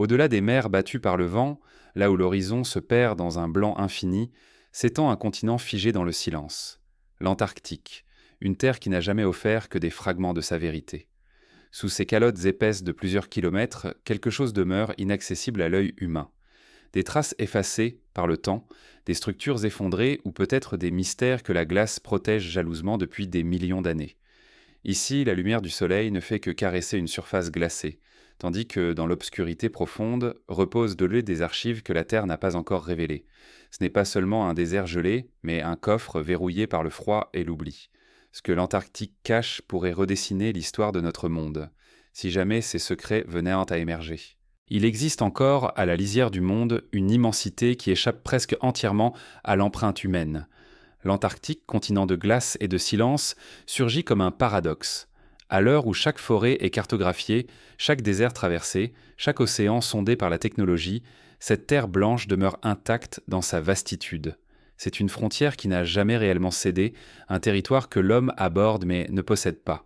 Au-delà des mers battues par le vent, là où l'horizon se perd dans un blanc infini, s'étend un continent figé dans le silence. L'Antarctique, une terre qui n'a jamais offert que des fragments de sa vérité. Sous ces calottes épaisses de plusieurs kilomètres, quelque chose demeure inaccessible à l'œil humain. Des traces effacées par le temps, des structures effondrées ou peut-être des mystères que la glace protège jalousement depuis des millions d'années. Ici, la lumière du soleil ne fait que caresser une surface glacée, tandis que dans l'obscurité profonde reposent de l'eau des archives que la Terre n'a pas encore révélées. Ce n'est pas seulement un désert gelé, mais un coffre verrouillé par le froid et l'oubli. Ce que l'Antarctique cache pourrait redessiner l'histoire de notre monde, si jamais ces secrets venaient à émerger. Il existe encore, à la lisière du monde, une immensité qui échappe presque entièrement à l'empreinte humaine. L'Antarctique, continent de glace et de silence, surgit comme un paradoxe. À l'heure où chaque forêt est cartographiée, chaque désert traversé, chaque océan sondé par la technologie, cette terre blanche demeure intacte dans sa vastitude. C'est une frontière qui n'a jamais réellement cédé, un territoire que l'homme aborde mais ne possède pas.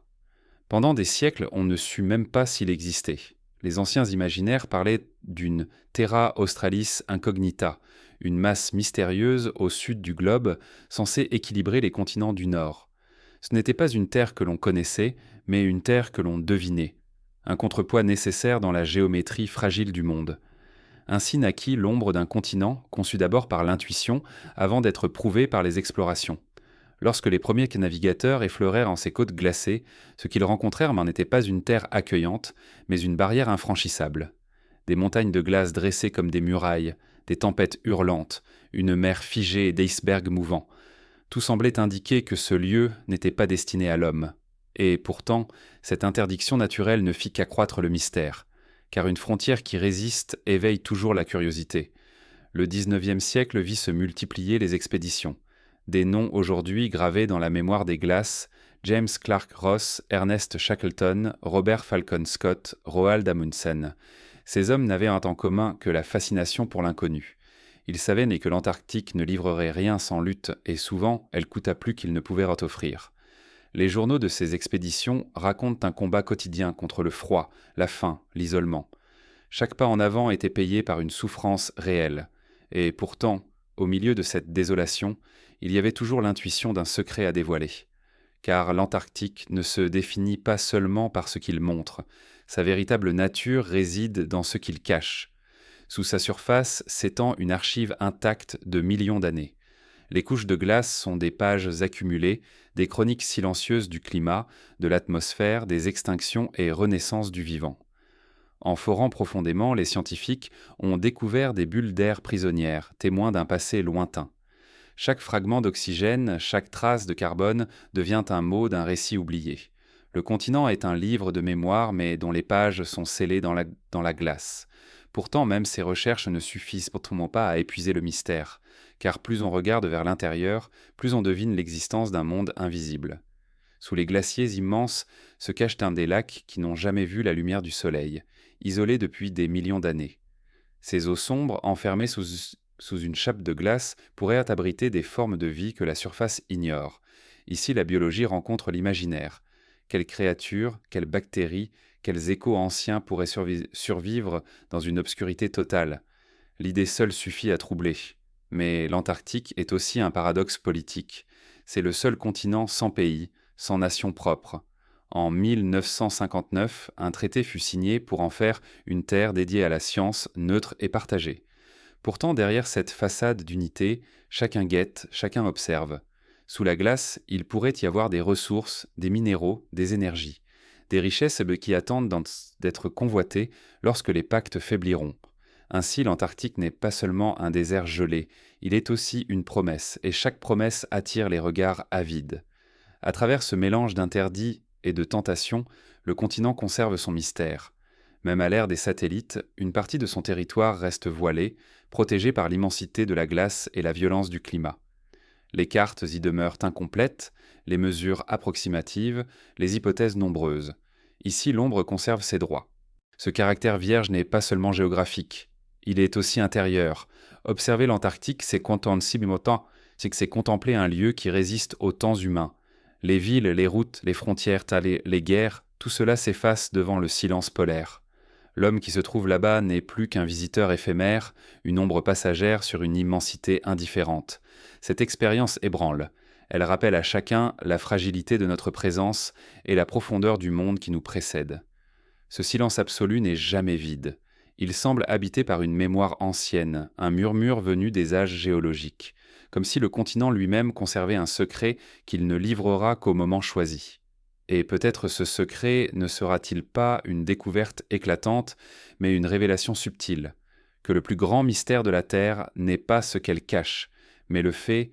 Pendant des siècles, on ne sut même pas s'il existait. Les anciens imaginaires parlaient d'une Terra Australis Incognita, une masse mystérieuse au sud du globe, censée équilibrer les continents du Nord. Ce n'était pas une terre que l'on connaissait, mais une terre que l'on devinait, un contrepoids nécessaire dans la géométrie fragile du monde. Ainsi naquit l'ombre d'un continent, conçu d'abord par l'intuition, avant d'être prouvé par les explorations. Lorsque les premiers navigateurs effleurèrent en ces côtes glacées, ce qu'ils rencontrèrent n'en était pas une terre accueillante, mais une barrière infranchissable. Des montagnes de glace dressées comme des murailles, des tempêtes hurlantes, une mer figée et d'icebergs mouvants. Tout semblait indiquer que ce lieu n'était pas destiné à l'homme. Et pourtant, cette interdiction naturelle ne fit qu'accroître le mystère, car une frontière qui résiste éveille toujours la curiosité. Le XIXe siècle vit se multiplier les expéditions. Des noms aujourd'hui gravés dans la mémoire des glaces, James Clark Ross, Ernest Shackleton, Robert Falcon Scott, Roald Amundsen. Ces hommes n'avaient en commun que la fascination pour l'inconnu. Ils savaient que l'Antarctique ne livrerait rien sans lutte et souvent elle coûta plus qu'ils ne pouvaient offrir. Les journaux de ces expéditions racontent un combat quotidien contre le froid, la faim, l'isolement. Chaque pas en avant était payé par une souffrance réelle. Et pourtant, au milieu de cette désolation, il y avait toujours l'intuition d'un secret à dévoiler. Car l'Antarctique ne se définit pas seulement par ce qu'il montre, sa véritable nature réside dans ce qu'il cache. Sous sa surface s'étend une archive intacte de millions d'années. Les couches de glace sont des pages accumulées, des chroniques silencieuses du climat, de l'atmosphère, des extinctions et renaissances du vivant. En forant profondément, les scientifiques ont découvert des bulles d'air prisonnières, témoins d'un passé lointain. Chaque fragment d'oxygène, chaque trace de carbone devient un mot d'un récit oublié. Le continent est un livre de mémoire, mais dont les pages sont scellées dans la glace. Pourtant, même ces recherches ne suffisent pourtant pas à épuiser le mystère, car plus on regarde vers l'intérieur, plus on devine l'existence d'un monde invisible. Sous les glaciers immenses se cachent des lacs qui n'ont jamais vu la lumière du soleil, isolés depuis des millions d'années. Ces eaux sombres, enfermées sous une chape de glace, pourraient abriter des formes de vie que la surface ignore. Ici, la biologie rencontre l'imaginaire. Quelles créatures, quelles bactéries, quels échos anciens pourraient survivre dans une obscurité totale? L'idée seule suffit à troubler. Mais l'Antarctique est aussi un paradoxe politique. C'est le seul continent sans pays, sans nation propre. En 1959, un traité fut signé pour en faire une terre dédiée à la science, neutre et partagée. Pourtant, derrière cette façade d'unité, chacun guette, chacun observe. Sous la glace, il pourrait y avoir des ressources, des minéraux, des énergies, des richesses qui attendent d'être convoitées lorsque les pactes faibliront. Ainsi, l'Antarctique n'est pas seulement un désert gelé, il est aussi une promesse, et chaque promesse attire les regards avides. À travers ce mélange d'interdits et de tentations, le continent conserve son mystère. Même à l'ère des satellites, une partie de son territoire reste voilée, protégée par l'immensité de la glace et la violence du climat. Les cartes y demeurent incomplètes, les mesures approximatives, les hypothèses nombreuses. Ici, l'ombre conserve ses droits. Ce caractère vierge n'est pas seulement géographique, il est aussi intérieur. Observer l'Antarctique, c'est contempler un lieu qui résiste aux temps humains. Les villes, les routes, les frontières, les guerres, tout cela s'efface devant le silence polaire. L'homme qui se trouve là-bas n'est plus qu'un visiteur éphémère, une ombre passagère sur une immensité indifférente. Cette expérience ébranle. Elle rappelle à chacun la fragilité de notre présence et la profondeur du monde qui nous précède. Ce silence absolu n'est jamais vide. Il semble habité par une mémoire ancienne, un murmure venu des âges géologiques, comme si le continent lui-même conservait un secret qu'il ne livrera qu'au moment choisi. Et peut-être ce secret ne sera-t-il pas une découverte éclatante, mais une révélation subtile, que le plus grand mystère de la Terre n'est pas ce qu'elle cache, mais le fait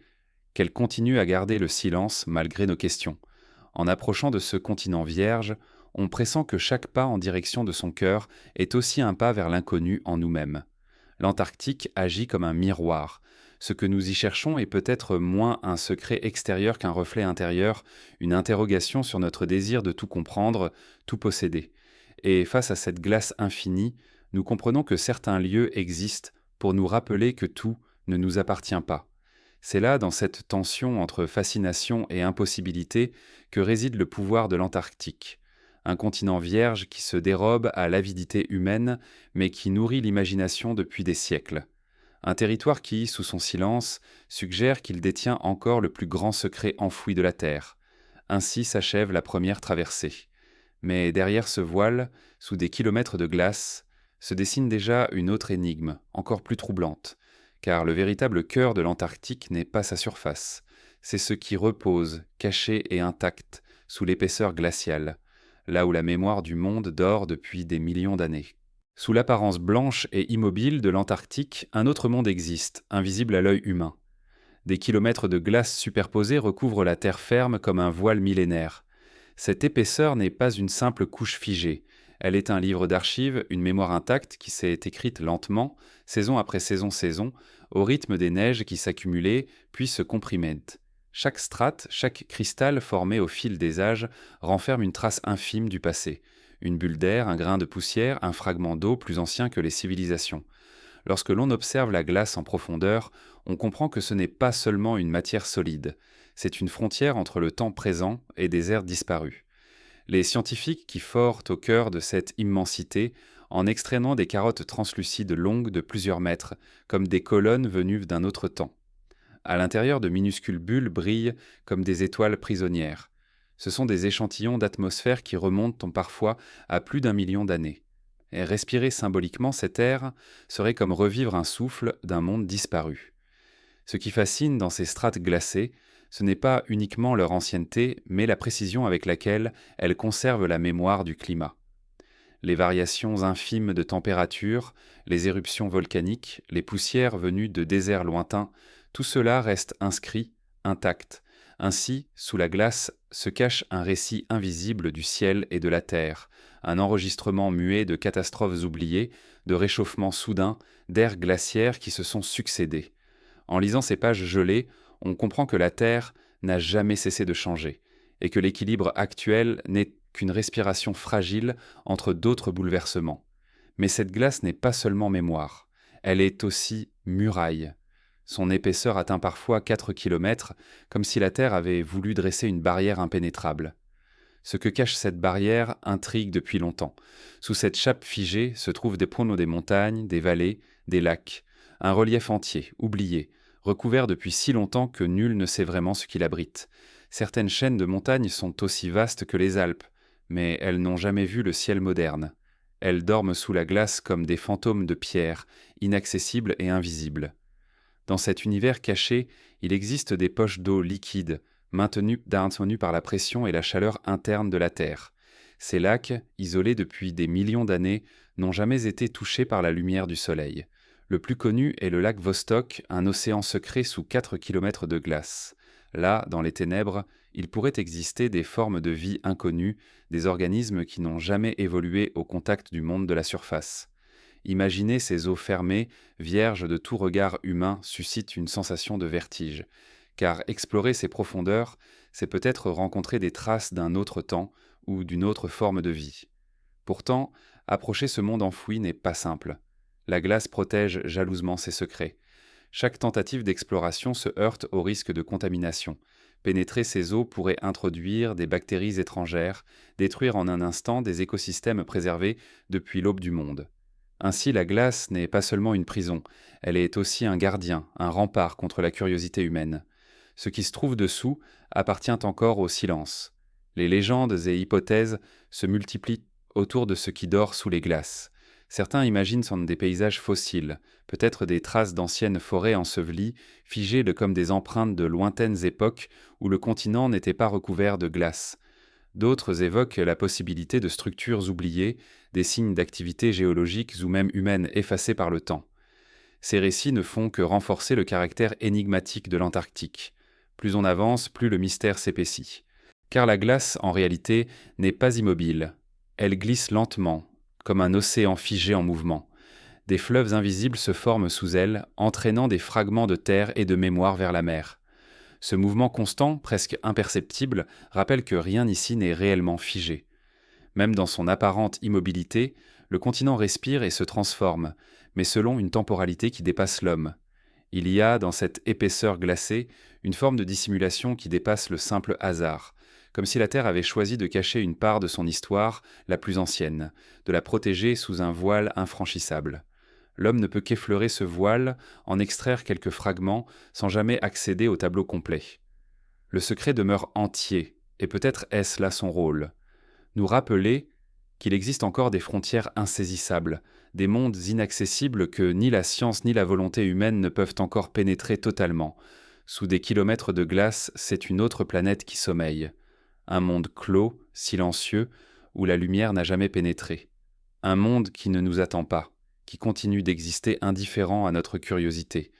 qu'elle continue à garder le silence malgré nos questions. En approchant de ce continent vierge, on pressent que chaque pas en direction de son cœur est aussi un pas vers l'inconnu en nous-mêmes. L'Antarctique agit comme un miroir. Ce que nous y cherchons est peut-être moins un secret extérieur qu'un reflet intérieur, une interrogation sur notre désir de tout comprendre, tout posséder. Et face à cette glace infinie, nous comprenons que certains lieux existent pour nous rappeler que tout ne nous appartient pas. C'est là, dans cette tension entre fascination et impossibilité, que réside le pouvoir de l'Antarctique. Un continent vierge qui se dérobe à l'avidité humaine, mais qui nourrit l'imagination depuis des siècles. Un territoire qui, sous son silence, suggère qu'il détient encore le plus grand secret enfoui de la Terre. Ainsi s'achève la première traversée. Mais derrière ce voile, sous des kilomètres de glace, se dessine déjà une autre énigme, encore plus troublante, car le véritable cœur de l'Antarctique n'est pas sa surface, c'est ce qui repose, caché et intact, sous l'épaisseur glaciale, là où la mémoire du monde dort depuis des millions d'années. Sous l'apparence blanche et immobile de l'Antarctique, un autre monde existe, invisible à l'œil humain. Des kilomètres de glace superposés recouvrent la terre ferme comme un voile millénaire. Cette épaisseur n'est pas une simple couche figée. Elle est un livre d'archives, une mémoire intacte qui s'est écrite lentement, saison après saison, au rythme des neiges qui s'accumulaient, puis se comprimaient. Chaque strate, chaque cristal formé au fil des âges renferme une trace infime du passé. Une bulle d'air, un grain de poussière, un fragment d'eau plus ancien que les civilisations. Lorsque l'on observe la glace en profondeur, on comprend que ce n'est pas seulement une matière solide, c'est une frontière entre le temps présent et des ères disparues. Les scientifiques qui forent au cœur de cette immensité en extraînant des carottes translucides longues de plusieurs mètres, comme des colonnes venues d'un autre temps. À l'intérieur, de minuscules bulles brillent comme des étoiles prisonnières. Ce sont des échantillons d'atmosphère qui remontent parfois à plus d'1 million d'années. Et respirer symboliquement cet air serait comme revivre un souffle d'un monde disparu. Ce qui fascine dans ces strates glacées, ce n'est pas uniquement leur ancienneté, mais la précision avec laquelle elles conservent la mémoire du climat. Les variations infimes de température, les éruptions volcaniques, les poussières venues de déserts lointains, tout cela reste inscrit, intact. Ainsi, sous la glace, se cache un récit invisible du ciel et de la terre, un enregistrement muet de catastrophes oubliées, de réchauffements soudains, d'ères glaciaires qui se sont succédés. En lisant ces pages gelées, on comprend que la Terre n'a jamais cessé de changer, et que l'équilibre actuel n'est qu'une respiration fragile entre d'autres bouleversements. Mais cette glace n'est pas seulement mémoire, elle est aussi muraille. Son épaisseur atteint parfois 4 kilomètres, comme si la Terre avait voulu dresser une barrière impénétrable. Ce que cache cette barrière intrigue depuis longtemps. Sous cette chape figée se trouvent des pronos des montagnes, des vallées, des lacs, un relief entier, oublié, recouvert depuis si longtemps que nul ne sait vraiment ce qu'il abrite. Certaines chaînes de montagnes sont aussi vastes que les Alpes, mais elles n'ont jamais vu le ciel moderne. Elles dorment sous la glace comme des fantômes de pierre, inaccessibles et invisibles. Dans cet univers caché, il existe des poches d'eau liquide, maintenues par la pression et la chaleur interne de la Terre. Ces lacs, isolés depuis des millions d'années, n'ont jamais été touchés par la lumière du soleil. Le plus connu est le lac Vostok, un océan secret sous 4 kilomètres de glace. Là, dans les ténèbres, il pourrait exister des formes de vie inconnues, des organismes qui n'ont jamais évolué au contact du monde de la surface. Imaginer ces eaux fermées, vierges de tout regard humain, suscite une sensation de vertige. Car explorer ces profondeurs, c'est peut-être rencontrer des traces d'un autre temps ou d'une autre forme de vie. Pourtant, approcher ce monde enfoui n'est pas simple. La glace protège jalousement ses secrets. Chaque tentative d'exploration se heurte au risque de contamination. Pénétrer ces eaux pourrait introduire des bactéries étrangères, détruire en un instant des écosystèmes préservés depuis l'aube du monde. Ainsi, la glace n'est pas seulement une prison, elle est aussi un gardien, un rempart contre la curiosité humaine. Ce qui se trouve dessous appartient encore au silence. Les légendes et hypothèses se multiplient autour de ce qui dort sous les glaces. Certains imaginent sont des paysages fossiles, peut-être des traces d'anciennes forêts ensevelies, figées comme des empreintes de lointaines époques où le continent n'était pas recouvert de glace. D'autres évoquent la possibilité de structures oubliées, des signes d'activité géologiques ou même humaines effacés par le temps. Ces récits ne font que renforcer le caractère énigmatique de l'Antarctique. Plus on avance, plus le mystère s'épaissit. Car la glace, en réalité, n'est pas immobile. Elle glisse lentement, comme un océan figé en mouvement. Des fleuves invisibles se forment sous elle, entraînant des fragments de terre et de mémoire vers la mer. Ce mouvement constant, presque imperceptible, rappelle que rien ici n'est réellement figé. Même dans son apparente immobilité, le continent respire et se transforme, mais selon une temporalité qui dépasse l'homme. Il y a, dans cette épaisseur glacée, une forme de dissimulation qui dépasse le simple hasard, comme si la Terre avait choisi de cacher une part de son histoire, la plus ancienne, de la protéger sous un voile infranchissable. L'homme ne peut qu'effleurer ce voile, en extraire quelques fragments, sans jamais accéder au tableau complet. Le secret demeure entier, et peut-être est-ce là son rôle. Nous rappeler qu'il existe encore des frontières insaisissables, des mondes inaccessibles que ni la science ni la volonté humaine ne peuvent encore pénétrer totalement. Sous des kilomètres de glace, c'est une autre planète qui sommeille. Un monde clos, silencieux, où la lumière n'a jamais pénétré. Un monde qui ne nous attend pas, qui continue d'exister indifférent à notre curiosité.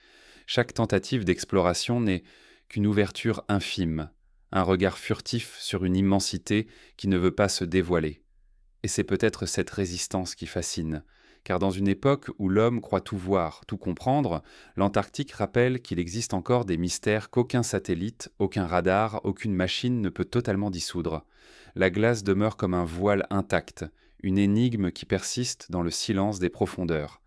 Chaque tentative d'exploration n'est qu'une ouverture infime, un regard furtif sur une immensité qui ne veut pas se dévoiler. Et c'est peut-être cette résistance qui fascine, car dans une époque où l'homme croit tout voir, tout comprendre, l'Antarctique rappelle qu'il existe encore des mystères qu'aucun satellite, aucun radar, aucune machine ne peut totalement dissoudre. La glace demeure comme un voile intact, une énigme qui persiste dans le silence des profondeurs.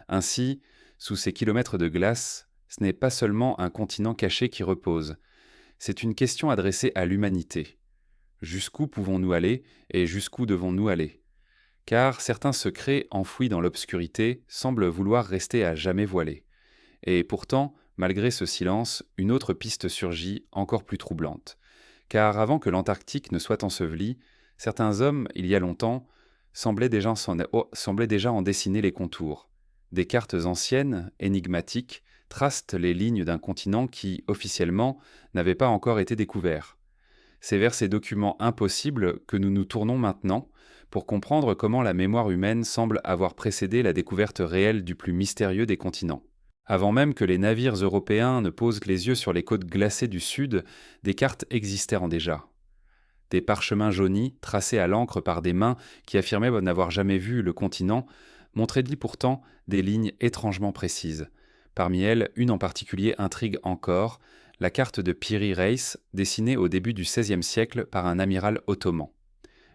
Ainsi, sous ces kilomètres de glace, ce n'est pas seulement un continent caché qui repose, c'est une question adressée à l'humanité. Jusqu'où pouvons-nous aller et jusqu'où devons-nous aller ? Car certains secrets enfouis dans l'obscurité semblent vouloir rester à jamais voilés. Et pourtant, malgré ce silence, une autre piste surgit, encore plus troublante. Car avant que l'Antarctique ne soit ensevelie, certains hommes, il y a longtemps, semblaient déjà en dessiner les contours. Des cartes anciennes, énigmatiques, tracent les lignes d'un continent qui, officiellement, n'avait pas encore été découvert. C'est vers ces documents impossibles que nous nous tournons maintenant pour comprendre comment la mémoire humaine semble avoir précédé la découverte réelle du plus mystérieux des continents. Avant même que les navires européens ne posent les yeux sur les côtes glacées du Sud, des cartes existèrent déjà. Des parchemins jaunis, tracés à l'encre par des mains qui affirmaient n'avoir jamais vu le continent, montraient pourtant des lignes étrangement précises. Parmi elles, une en particulier intrigue encore, la carte de Piri Reis, dessinée au début du XVIe siècle par un amiral ottoman.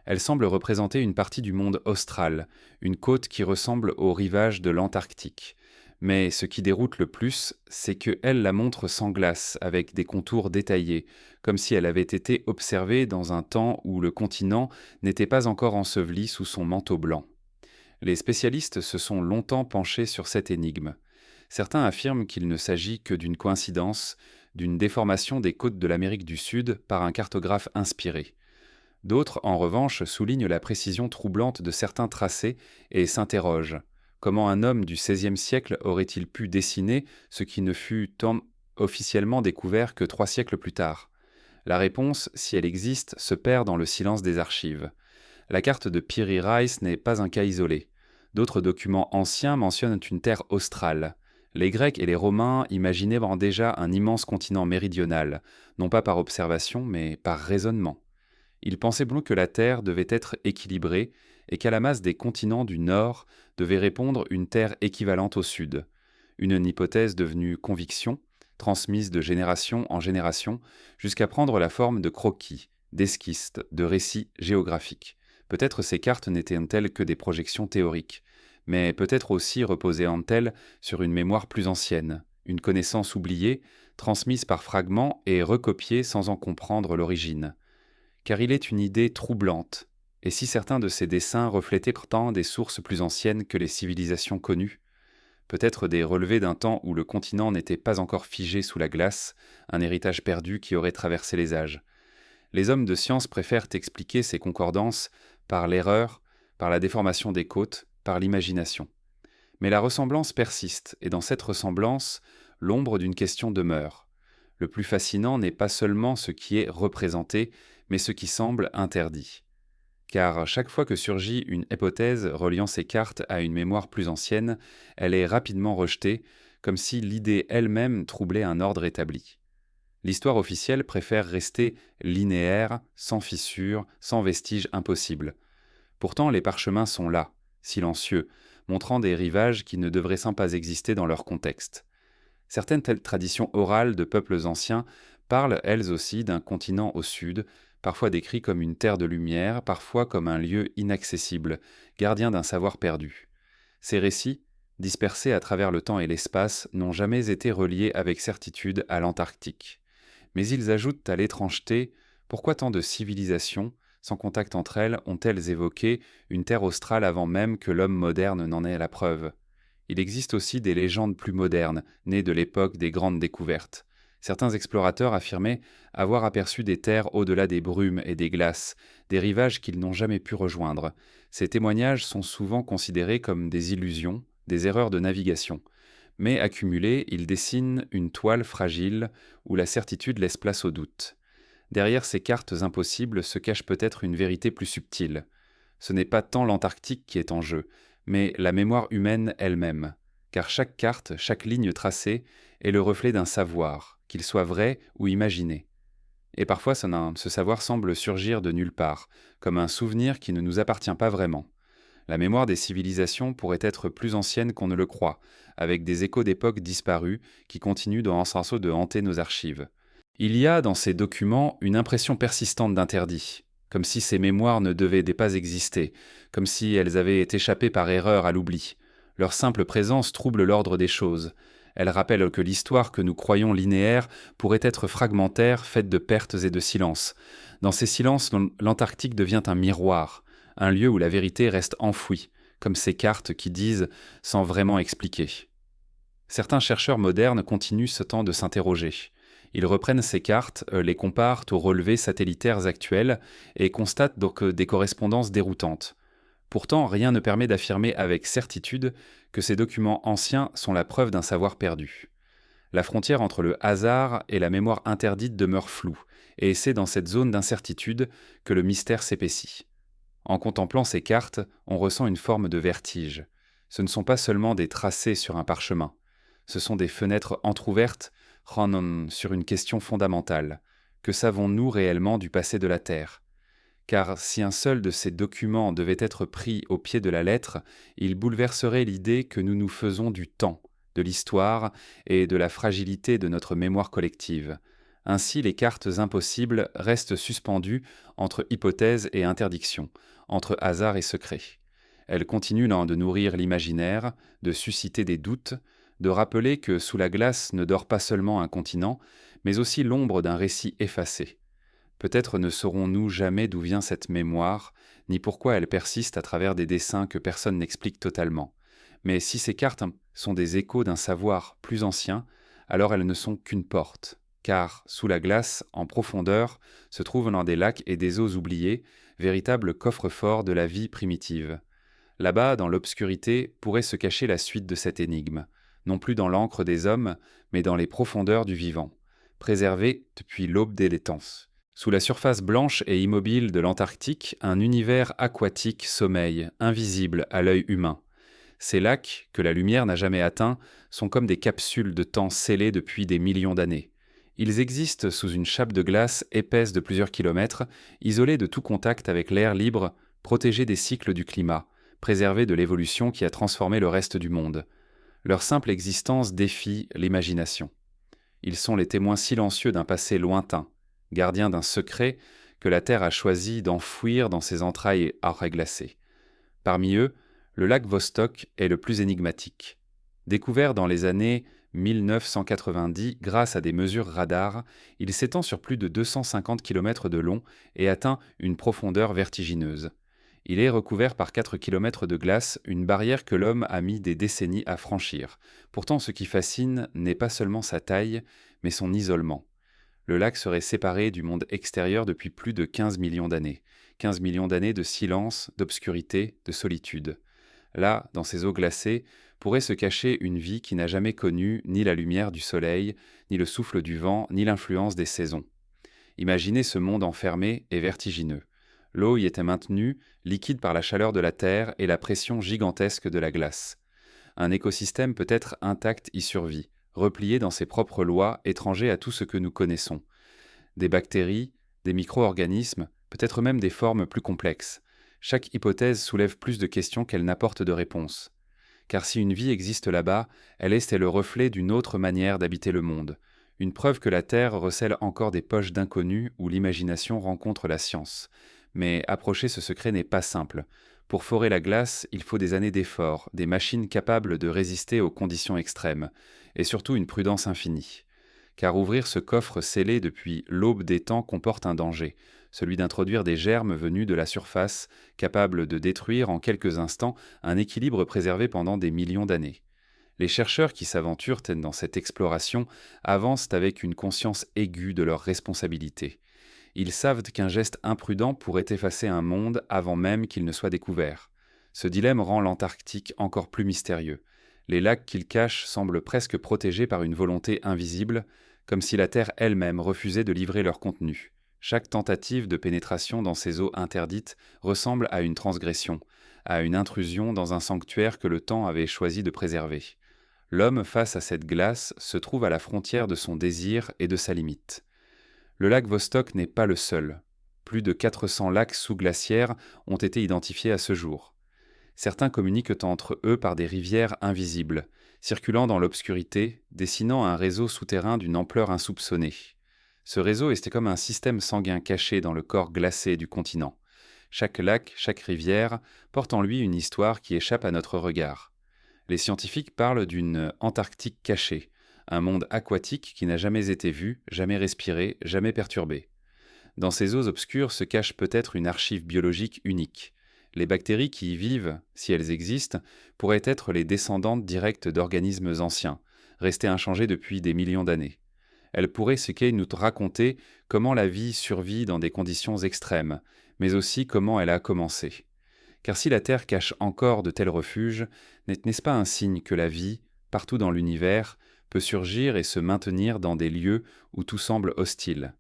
Elle semble représenter une partie du monde austral, une côte qui ressemble au rivage de l'Antarctique. Mais ce qui déroute le plus, c'est qu'elle la montre sans glace, avec des contours détaillés, comme si elle avait été observée dans un temps où le continent n'était pas encore enseveli sous son manteau blanc. Les spécialistes se sont longtemps penchés sur cette énigme. Certains affirment qu'il ne s'agit que d'une coïncidence, d'une déformation des côtes de l'Amérique du Sud par un cartographe inspiré. D'autres, en revanche, soulignent la précision troublante de certains tracés et s'interrogent. Comment un homme du XVIe siècle aurait-il pu dessiner ce qui ne fut officiellement découvert que 3 siècles plus tard ? La réponse, si elle existe, se perd dans le silence des archives. La carte de Piri Reis n'est pas un cas isolé. D'autres documents anciens mentionnent une terre australe. Les Grecs et les Romains imaginaient déjà un immense continent méridional, non pas par observation, mais par raisonnement. Ils pensaient bien que la Terre devait être équilibrée et qu'à la masse des continents du Nord devait répondre une Terre équivalente au Sud. Une hypothèse devenue conviction, transmise de génération en génération, jusqu'à prendre la forme de croquis, d'esquisses, de récits géographiques. Peut-être ces cartes n'étaient-elles que des projections théoriques, mais peut-être aussi reposaient-elles sur une mémoire plus ancienne, une connaissance oubliée, transmise par fragments et recopiée sans en comprendre l'origine. Car il est une idée troublante, et si certains de ces dessins reflétaient pourtant des sources plus anciennes que les civilisations connues, peut-être des relevés d'un temps où le continent n'était pas encore figé sous la glace, un héritage perdu qui aurait traversé les âges. Les hommes de science préfèrent expliquer ces concordances par l'erreur, par la déformation des côtes, par l'imagination. Mais la ressemblance persiste, et dans cette ressemblance, l'ombre d'une question demeure. Le plus fascinant n'est pas seulement ce qui est représenté, mais ce qui semble interdit. Car chaque fois que surgit une hypothèse reliant ces cartes à une mémoire plus ancienne, elle est rapidement rejetée, comme si l'idée elle-même troublait un ordre établi. L'histoire officielle préfère rester linéaire, sans fissures, sans vestiges impossibles. Pourtant, les parchemins sont là, silencieux, montrant des rivages qui ne devraient sans pas exister dans leur contexte. Certaines telles traditions orales de peuples anciens parlent elles aussi d'un continent au sud, parfois décrit comme une terre de lumière, parfois comme un lieu inaccessible, gardien d'un savoir perdu. Ces récits, dispersés à travers le temps et l'espace, n'ont jamais été reliés avec certitude à l'Antarctique. Mais ils ajoutent à l'étrangeté pourquoi tant de civilisations, sans contact entre elles, ont-elles évoqué une terre australe avant même que l'homme moderne n'en ait la preuve. Il existe aussi des légendes plus modernes, nées de l'époque des grandes découvertes. Certains explorateurs affirmaient avoir aperçu des terres au-delà des brumes et des glaces, des rivages qu'ils n'ont jamais pu rejoindre. Ces témoignages sont souvent considérés comme des illusions, des erreurs de navigation. Mais accumulés, ils dessinent une toile fragile où la certitude laisse place au doute. Derrière ces cartes impossibles se cache peut-être une vérité plus subtile. Ce n'est pas tant l'Antarctique qui est en jeu, mais la mémoire humaine elle-même, car chaque carte, chaque ligne tracée est le reflet d'un savoir, qu'il soit vrai ou imaginé. Et parfois ce savoir semble surgir de nulle part, comme un souvenir qui ne nous appartient pas vraiment. La mémoire des civilisations pourrait être plus ancienne qu'on ne le croit, avec des échos d'époques disparues qui continuent dans un sens de hanter nos archives. Il y a dans ces documents une impression persistante d'interdit, comme si ces mémoires ne devaient pas exister, comme si elles avaient échappé par erreur à l'oubli. Leur simple présence trouble l'ordre des choses. Elle rappelle que l'histoire que nous croyons linéaire pourrait être fragmentaire, faite de pertes et de silences. Dans ces silences, l'Antarctique devient un miroir, un lieu où la vérité reste enfouie, comme ces cartes qui disent sans vraiment expliquer. Certains chercheurs modernes continuent ce temps de s'interroger. Ils reprennent ces cartes, les comparent aux relevés satellitaires actuels et constatent donc des correspondances déroutantes. Pourtant, rien ne permet d'affirmer avec certitude que ces documents anciens sont la preuve d'un savoir perdu. La frontière entre le hasard et la mémoire interdite demeure floue, et c'est dans cette zone d'incertitude que le mystère s'épaissit. En contemplant ces cartes, on ressent une forme de vertige. Ce ne sont pas seulement des tracés sur un parchemin, ce sont des fenêtres entr'ouvertes sur une question fondamentale. Que savons-nous réellement du passé de la Terre ? Car si un seul de ces documents devait être pris au pied de la lettre, il bouleverserait l'idée que nous nous faisons du temps, de l'histoire et de la fragilité de notre mémoire collective. Ainsi, les cartes impossibles restent suspendues entre hypothèse et interdiction, entre hasard et secret. Elles continuent de nourrir l'imaginaire, de susciter des doutes, de rappeler que sous la glace ne dort pas seulement un continent, mais aussi l'ombre d'un récit effacé. Peut-être ne saurons-nous jamais d'où vient cette mémoire, ni pourquoi elle persiste à travers des dessins que personne n'explique totalement. Mais si ces cartes sont des échos d'un savoir plus ancien, alors elles ne sont qu'une porte. Car, sous la glace, en profondeur, se trouvent dans des lacs et des eaux oubliées, véritables coffres-forts de la vie primitive. Là-bas, dans l'obscurité, pourrait se cacher la suite de cette énigme, non plus dans l'encre des hommes, mais dans les profondeurs du vivant, préservée depuis l'aube des temps. Sous la surface blanche et immobile de l'Antarctique, un univers aquatique sommeille, invisible à l'œil humain. Ces lacs, que la lumière n'a jamais atteints, sont comme des capsules de temps scellées depuis des millions d'années. Ils existent sous une chape de glace épaisse de plusieurs kilomètres, isolés de tout contact avec l'air libre, protégés des cycles du climat, préservés de l'évolution qui a transformé le reste du monde. Leur simple existence défie l'imagination. Ils sont les témoins silencieux d'un passé lointain, gardiens d'un secret que la Terre a choisi d'enfouir dans ses entrailles glacées. Parmi eux, le lac Vostok est le plus énigmatique. Découvert dans les années 1990 grâce à des mesures radars. Il s'étend sur plus de 250 km de long et atteint une profondeur vertigineuse. Il est recouvert par 4 km de glace, une barrière que l'homme a mis des décennies à franchir. Pourtant, ce qui fascine n'est pas seulement sa taille, mais son isolement. Le lac serait séparé du monde extérieur depuis plus de 15 millions d'années. 15 millions d'années de silence, d'obscurité, de solitude. Là, dans ces eaux glacées, pourrait se cacher une vie qui n'a jamais connu ni la lumière du soleil, ni le souffle du vent, ni l'influence des saisons. Imaginez ce monde enfermé et vertigineux. L'eau y était maintenue, liquide par la chaleur de la terre et la pression gigantesque de la glace. Un écosystème peut-être intact y survit, replié dans ses propres lois, étranger à tout ce que nous connaissons. Des bactéries, des micro-organismes, peut-être même des formes plus complexes. Chaque hypothèse soulève plus de questions qu'elle n'apporte de réponses. Car si une vie existe là-bas, elle est le reflet d'une autre manière d'habiter le monde. Une preuve que la Terre recèle encore des poches d'inconnus où l'imagination rencontre la science. Mais approcher ce secret n'est pas simple. Pour forer la glace, il faut des années d'efforts, des machines capables de résister aux conditions extrêmes, et surtout une prudence infinie. Car ouvrir ce coffre scellé depuis l'aube des temps comporte un danger, celui d'introduire des germes venus de la surface, capables de détruire en quelques instants un équilibre préservé pendant des millions d'années. Les chercheurs qui s'aventurent dans cette exploration avancent avec une conscience aiguë de leurs responsabilités. Ils savent qu'un geste imprudent pourrait effacer un monde avant même qu'il ne soit découvert. Ce dilemme rend l'Antarctique encore plus mystérieux. Les lacs qu'il cache semblent presque protégés par une volonté invisible, comme si la Terre elle-même refusait de livrer leur contenu. Chaque tentative de pénétration dans ces eaux interdites ressemble à une transgression, à une intrusion dans un sanctuaire que le temps avait choisi de préserver. L'homme, face à cette glace, se trouve à la frontière de son désir et de sa limite. Le lac Vostok n'est pas le seul. Plus de 400 lacs sous-glaciaires ont été identifiés à ce jour. Certains communiquent entre eux par des rivières invisibles, circulant dans l'obscurité, dessinant un réseau souterrain d'une ampleur insoupçonnée. Ce réseau était comme un système sanguin caché dans le corps glacé du continent. Chaque lac, chaque rivière, porte en lui une histoire qui échappe à notre regard. Les scientifiques parlent d'une Antarctique cachée, un monde aquatique qui n'a jamais été vu, jamais respiré, jamais perturbé. Dans ces eaux obscures se cache peut-être une archive biologique unique. Les bactéries qui y vivent, si elles existent, pourraient être les descendantes directes d'organismes anciens, restés inchangés depuis des millions d'années. Elles pourraient nous raconter comment la vie survit dans des conditions extrêmes, mais aussi comment elle a commencé. Car si la Terre cache encore de tels refuges, n'est-ce pas un signe que la vie, partout dans l'univers, peut surgir et se maintenir dans des lieux où tout semble hostile?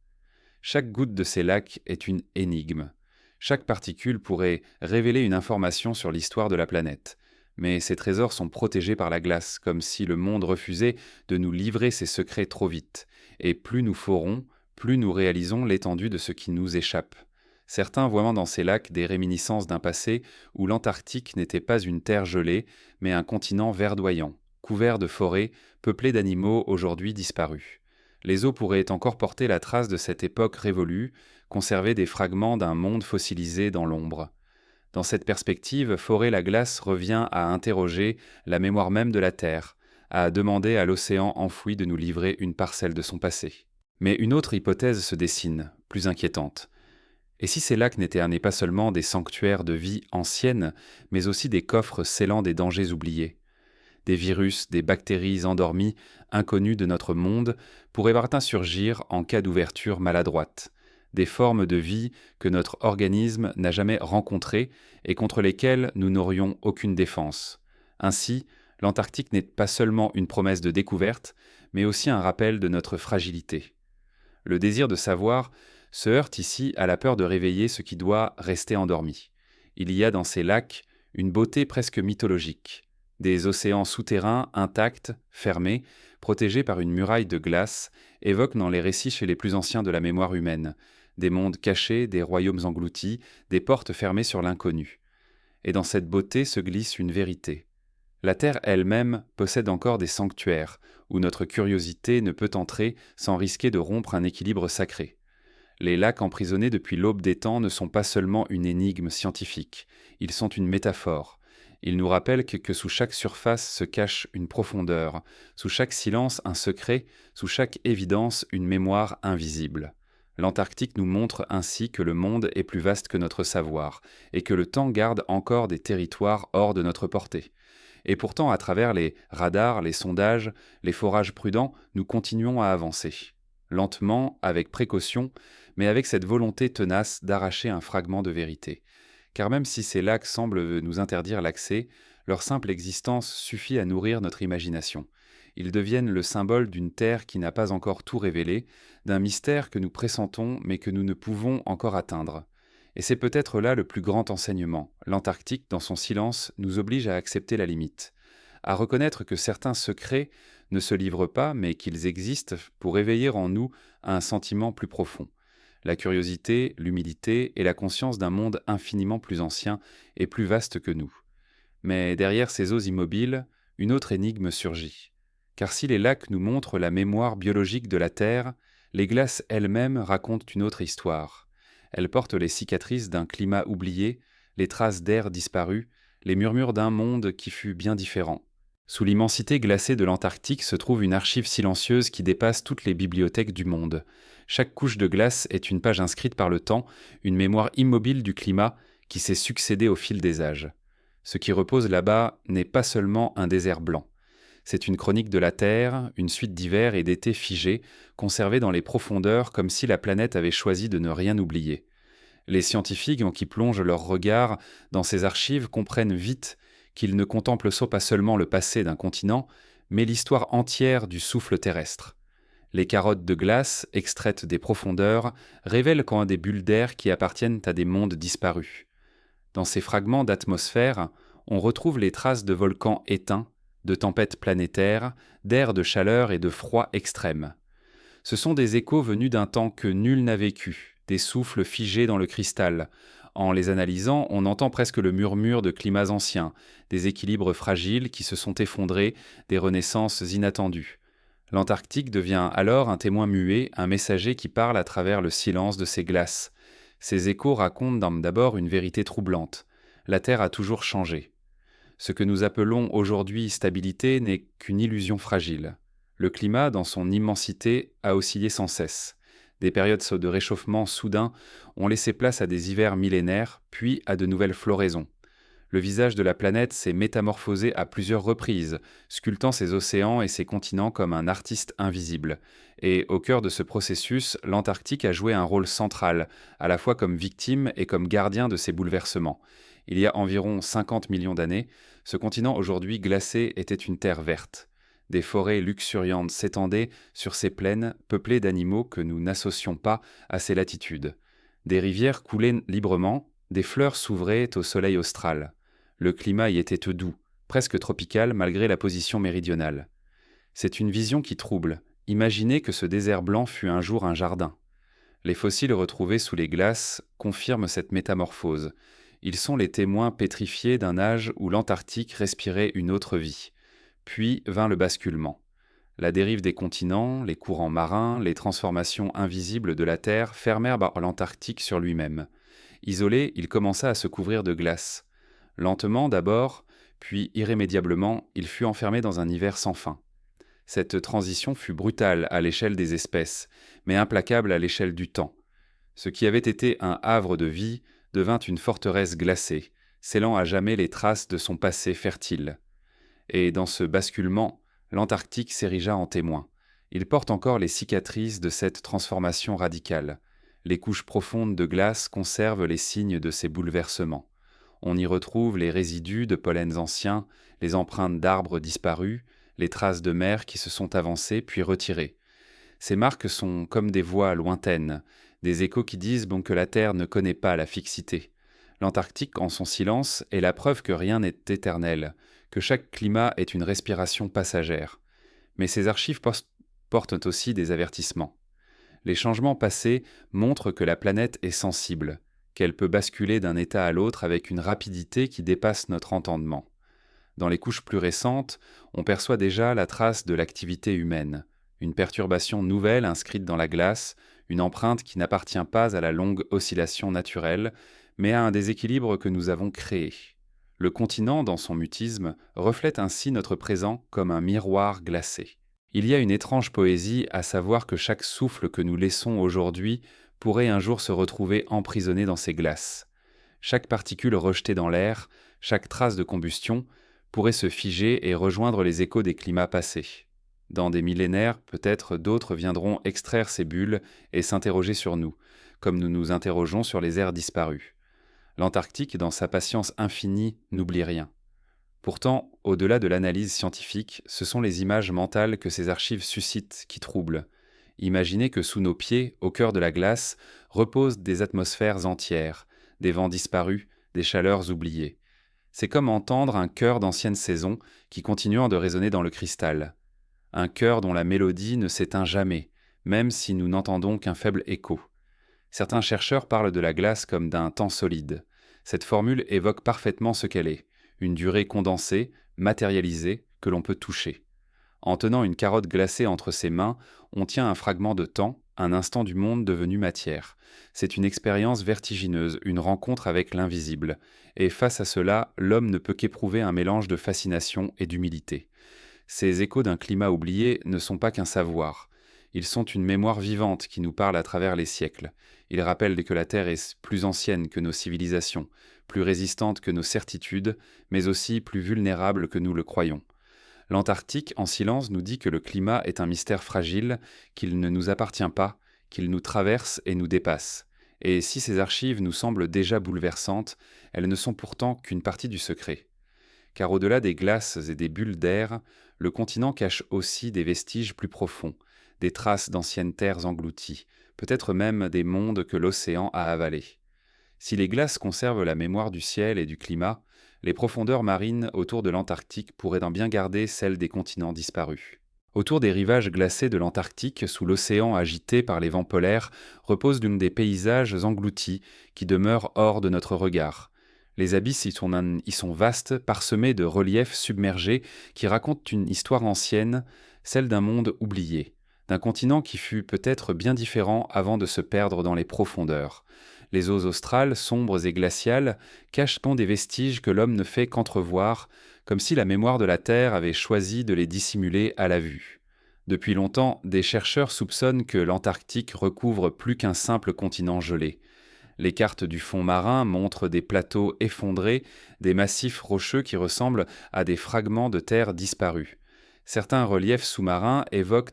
Chaque goutte de ces lacs est une énigme. Chaque particule pourrait révéler une information sur l'histoire de la planète. Mais ces trésors sont protégés par la glace, comme si le monde refusait de nous livrer ses secrets trop vite. Et plus nous forons, plus nous réalisons l'étendue de ce qui nous échappe. Certains voient dans ces lacs des réminiscences d'un passé où l'Antarctique n'était pas une terre gelée, mais un continent verdoyant, couvert de forêts, peuplé d'animaux aujourd'hui disparus. Les eaux pourraient encore porter la trace de cette époque révolue, conserver des fragments d'un monde fossilisé dans l'ombre. Dans cette perspective, forer la glace revient à interroger la mémoire même de la Terre, à demander à l'océan enfoui de nous livrer une parcelle de son passé. Mais une autre hypothèse se dessine, plus inquiétante. Et si ces lacs n'étaient pas seulement des sanctuaires de vie ancienne, mais aussi des coffres scellant des dangers oubliés? Des virus, des bactéries endormies, inconnues de notre monde, pourraient maintenant surgir en cas d'ouverture maladroite. Des formes de vie que notre organisme n'a jamais rencontrées et contre lesquelles nous n'aurions aucune défense. Ainsi, l'Antarctique n'est pas seulement une promesse de découverte, mais aussi un rappel de notre fragilité. Le désir de savoir se heurte ici à la peur de réveiller ce qui doit rester endormi. Il y a dans ces lacs une beauté presque mythologique. Des océans souterrains intacts, fermés, protégés par une muraille de glace, évoquent dans les récits chez les plus anciens de la mémoire humaine, des mondes cachés, des royaumes engloutis, des portes fermées sur l'inconnu. Et dans cette beauté se glisse une vérité. La Terre elle-même possède encore des sanctuaires, où notre curiosité ne peut entrer sans risquer de rompre un équilibre sacré. Les lacs emprisonnés depuis l'aube des temps ne sont pas seulement une énigme scientifique, ils sont une métaphore. Il nous rappelle que sous chaque surface se cache une profondeur, sous chaque silence un secret, sous chaque évidence une mémoire invisible. L'Antarctique nous montre ainsi que le monde est plus vaste que notre savoir, et que le temps garde encore des territoires hors de notre portée. Et pourtant, à travers les radars, les sondages, les forages prudents, nous continuons à avancer. Lentement, avec précaution, mais avec cette volonté tenace d'arracher un fragment de vérité. Car même si ces lacs semblent nous interdire l'accès, leur simple existence suffit à nourrir notre imagination. Ils deviennent le symbole d'une terre qui n'a pas encore tout révélé, d'un mystère que nous pressentons mais que nous ne pouvons encore atteindre. Et c'est peut-être là le plus grand enseignement. L'Antarctique, dans son silence, nous oblige à accepter la limite, à reconnaître que certains secrets ne se livrent pas, mais qu'ils existent pour éveiller en nous un sentiment plus profond. La curiosité, l'humilité et la conscience d'un monde infiniment plus ancien et plus vaste que nous. Mais derrière ces eaux immobiles, une autre énigme surgit. Car si les lacs nous montrent la mémoire biologique de la Terre, les glaces elles-mêmes racontent une autre histoire. Elles portent les cicatrices d'un climat oublié, les traces d'air disparu, les murmures d'un monde qui fut bien différent. Sous l'immensité glacée de l'Antarctique se trouve une archive silencieuse qui dépasse toutes les bibliothèques du monde. Chaque couche de glace est une page inscrite par le temps, une mémoire immobile du climat qui s'est succédé au fil des âges. Ce qui repose là-bas n'est pas seulement un désert blanc. C'est une chronique de la Terre, une suite d'hivers et d'étés figés, conservés dans les profondeurs comme si la planète avait choisi de ne rien oublier. Les scientifiques qui plongent leur regard dans ces archives comprennent vite qu'ils ne contemplent pas seulement le passé d'un continent, mais l'histoire entière du souffle terrestre. Les carottes de glace, extraites des profondeurs, révèlent quand des bulles d'air qui appartiennent à des mondes disparus. Dans ces fragments d'atmosphère, on retrouve les traces de volcans éteints, de tempêtes planétaires, d'airs de chaleur et de froid extrême. Ce sont des échos venus d'un temps que nul n'a vécu, des souffles figés dans le cristal. En les analysant, on entend presque le murmure de climats anciens, des équilibres fragiles qui se sont effondrés, des renaissances inattendues. L'Antarctique devient alors un témoin muet, un messager qui parle à travers le silence de ces glaces. Ces échos racontent d'abord une vérité troublante. La Terre a toujours changé. Ce que nous appelons aujourd'hui stabilité n'est qu'une illusion fragile. Le climat, dans son immensité, a oscillé sans cesse. Des périodes de réchauffement soudain ont laissé place à des hivers millénaires, puis à de nouvelles floraisons. Le visage de la planète s'est métamorphosé à plusieurs reprises, sculptant ses océans et ses continents comme un artiste invisible. Et au cœur de ce processus, l'Antarctique a joué un rôle central, à la fois comme victime et comme gardien de ces bouleversements. Il y a environ 50 millions d'années, ce continent aujourd'hui glacé était une terre verte. Des forêts luxuriantes s'étendaient sur ces plaines peuplées d'animaux que nous n'associons pas à ces latitudes. Des rivières coulaient librement, des fleurs s'ouvraient au soleil austral. Le climat y était doux, presque tropical malgré la position méridionale. C'est une vision qui trouble. Imaginez que ce désert blanc fut un jour un jardin. Les fossiles retrouvés sous les glaces confirment cette métamorphose. Ils sont les témoins pétrifiés d'un âge où l'Antarctique respirait une autre vie. Puis vint le basculement. La dérive des continents, les courants marins, les transformations invisibles de la Terre fermèrent l'Antarctique sur lui-même. Isolé, il commença à se couvrir de glace. Lentement d'abord, puis irrémédiablement, il fut enfermé dans un hiver sans fin. Cette transition fut brutale à l'échelle des espèces, mais implacable à l'échelle du temps. Ce qui avait été un havre de vie devint une forteresse glacée, scellant à jamais les traces de son passé fertile. Et dans ce basculement, l'Antarctique s'érigea en témoin. Il porte encore les cicatrices de cette transformation radicale. Les couches profondes de glace conservent les signes de ces bouleversements. On y retrouve les résidus de pollens anciens, les empreintes d'arbres disparus, les traces de mer qui se sont avancées puis retirées. Ces marques sont comme des voix lointaines, des échos qui disent que la Terre ne connaît pas la fixité. L'Antarctique, en son silence, est la preuve que rien n'est éternel, que chaque climat est une respiration passagère. Mais ces archives portent aussi des avertissements. Les changements passés montrent que la planète est sensible, qu'elle peut basculer d'un état à l'autre avec une rapidité qui dépasse notre entendement. Dans les couches plus récentes, on perçoit déjà la trace de l'activité humaine, une perturbation nouvelle inscrite dans la glace, une empreinte qui n'appartient pas à la longue oscillation naturelle, mais à un déséquilibre que nous avons créé. Le continent, dans son mutisme, reflète ainsi notre présent comme un miroir glacé. Il y a une étrange poésie à savoir que chaque souffle que nous laissons aujourd'hui pourrait un jour se retrouver emprisonné dans ces glaces. Chaque particule rejetée dans l'air, chaque trace de combustion, pourrait se figer et rejoindre les échos des climats passés. Dans des millénaires, peut-être d'autres viendront extraire ces bulles et s'interroger sur nous, comme nous nous interrogeons sur les ères disparues. L'Antarctique, dans sa patience infinie, n'oublie rien. Pourtant, au-delà de l'analyse scientifique, ce sont les images mentales que ces archives suscitent qui troublent. Imaginez que sous nos pieds, au cœur de la glace, reposent des atmosphères entières, des vents disparus, des chaleurs oubliées. C'est comme entendre un chœur d'ancienne saison qui continuant de résonner dans le cristal. Un chœur dont la mélodie ne s'éteint jamais, même si nous n'entendons qu'un faible écho. Certains chercheurs parlent de la glace comme d'un temps solide. Cette formule évoque parfaitement ce qu'elle est, une durée condensée, matérialisée, que l'on peut toucher. En tenant une carotte glacée entre ses mains, on tient un fragment de temps, un instant du monde devenu matière. C'est une expérience vertigineuse, une rencontre avec l'invisible. Et face à cela, l'homme ne peut qu'éprouver un mélange de fascination et d'humilité. Ces échos d'un climat oublié ne sont pas qu'un savoir. Ils sont une mémoire vivante qui nous parle à travers les siècles. Ils rappellent que la Terre est plus ancienne que nos civilisations, plus résistante que nos certitudes, mais aussi plus vulnérable que nous le croyons. L'Antarctique, en silence, nous dit que le climat est un mystère fragile, qu'il ne nous appartient pas, qu'il nous traverse et nous dépasse. Et si ces archives nous semblent déjà bouleversantes, elles ne sont pourtant qu'une partie du secret. Car au-delà des glaces et des bulles d'air, le continent cache aussi des vestiges plus profonds, des traces d'anciennes terres englouties, peut-être même des mondes que l'océan a avalés. Si les glaces conservent la mémoire du ciel et du climat, les profondeurs marines autour de l'Antarctique pourraient en bien garder celles des continents disparus. Autour des rivages glacés de l'Antarctique, sous l'océan agité par les vents polaires, reposent l'un des paysages engloutis qui demeurent hors de notre regard. Les abysses y sont vastes, parsemés de reliefs submergés qui racontent une histoire ancienne, celle d'un monde oublié, d'un continent qui fut peut-être bien différent avant de se perdre dans les profondeurs. Les eaux australes, sombres et glaciales, cachent-t-on des vestiges que l'homme ne fait qu'entrevoir, comme si la mémoire de la Terre avait choisi de les dissimuler à la vue. Depuis longtemps, des chercheurs soupçonnent que l'Antarctique recouvre plus qu'un simple continent gelé. Les cartes du fond marin montrent des plateaux effondrés, des massifs rocheux qui ressemblent à des fragments de terre disparus. Certains reliefs sous-marins évoquent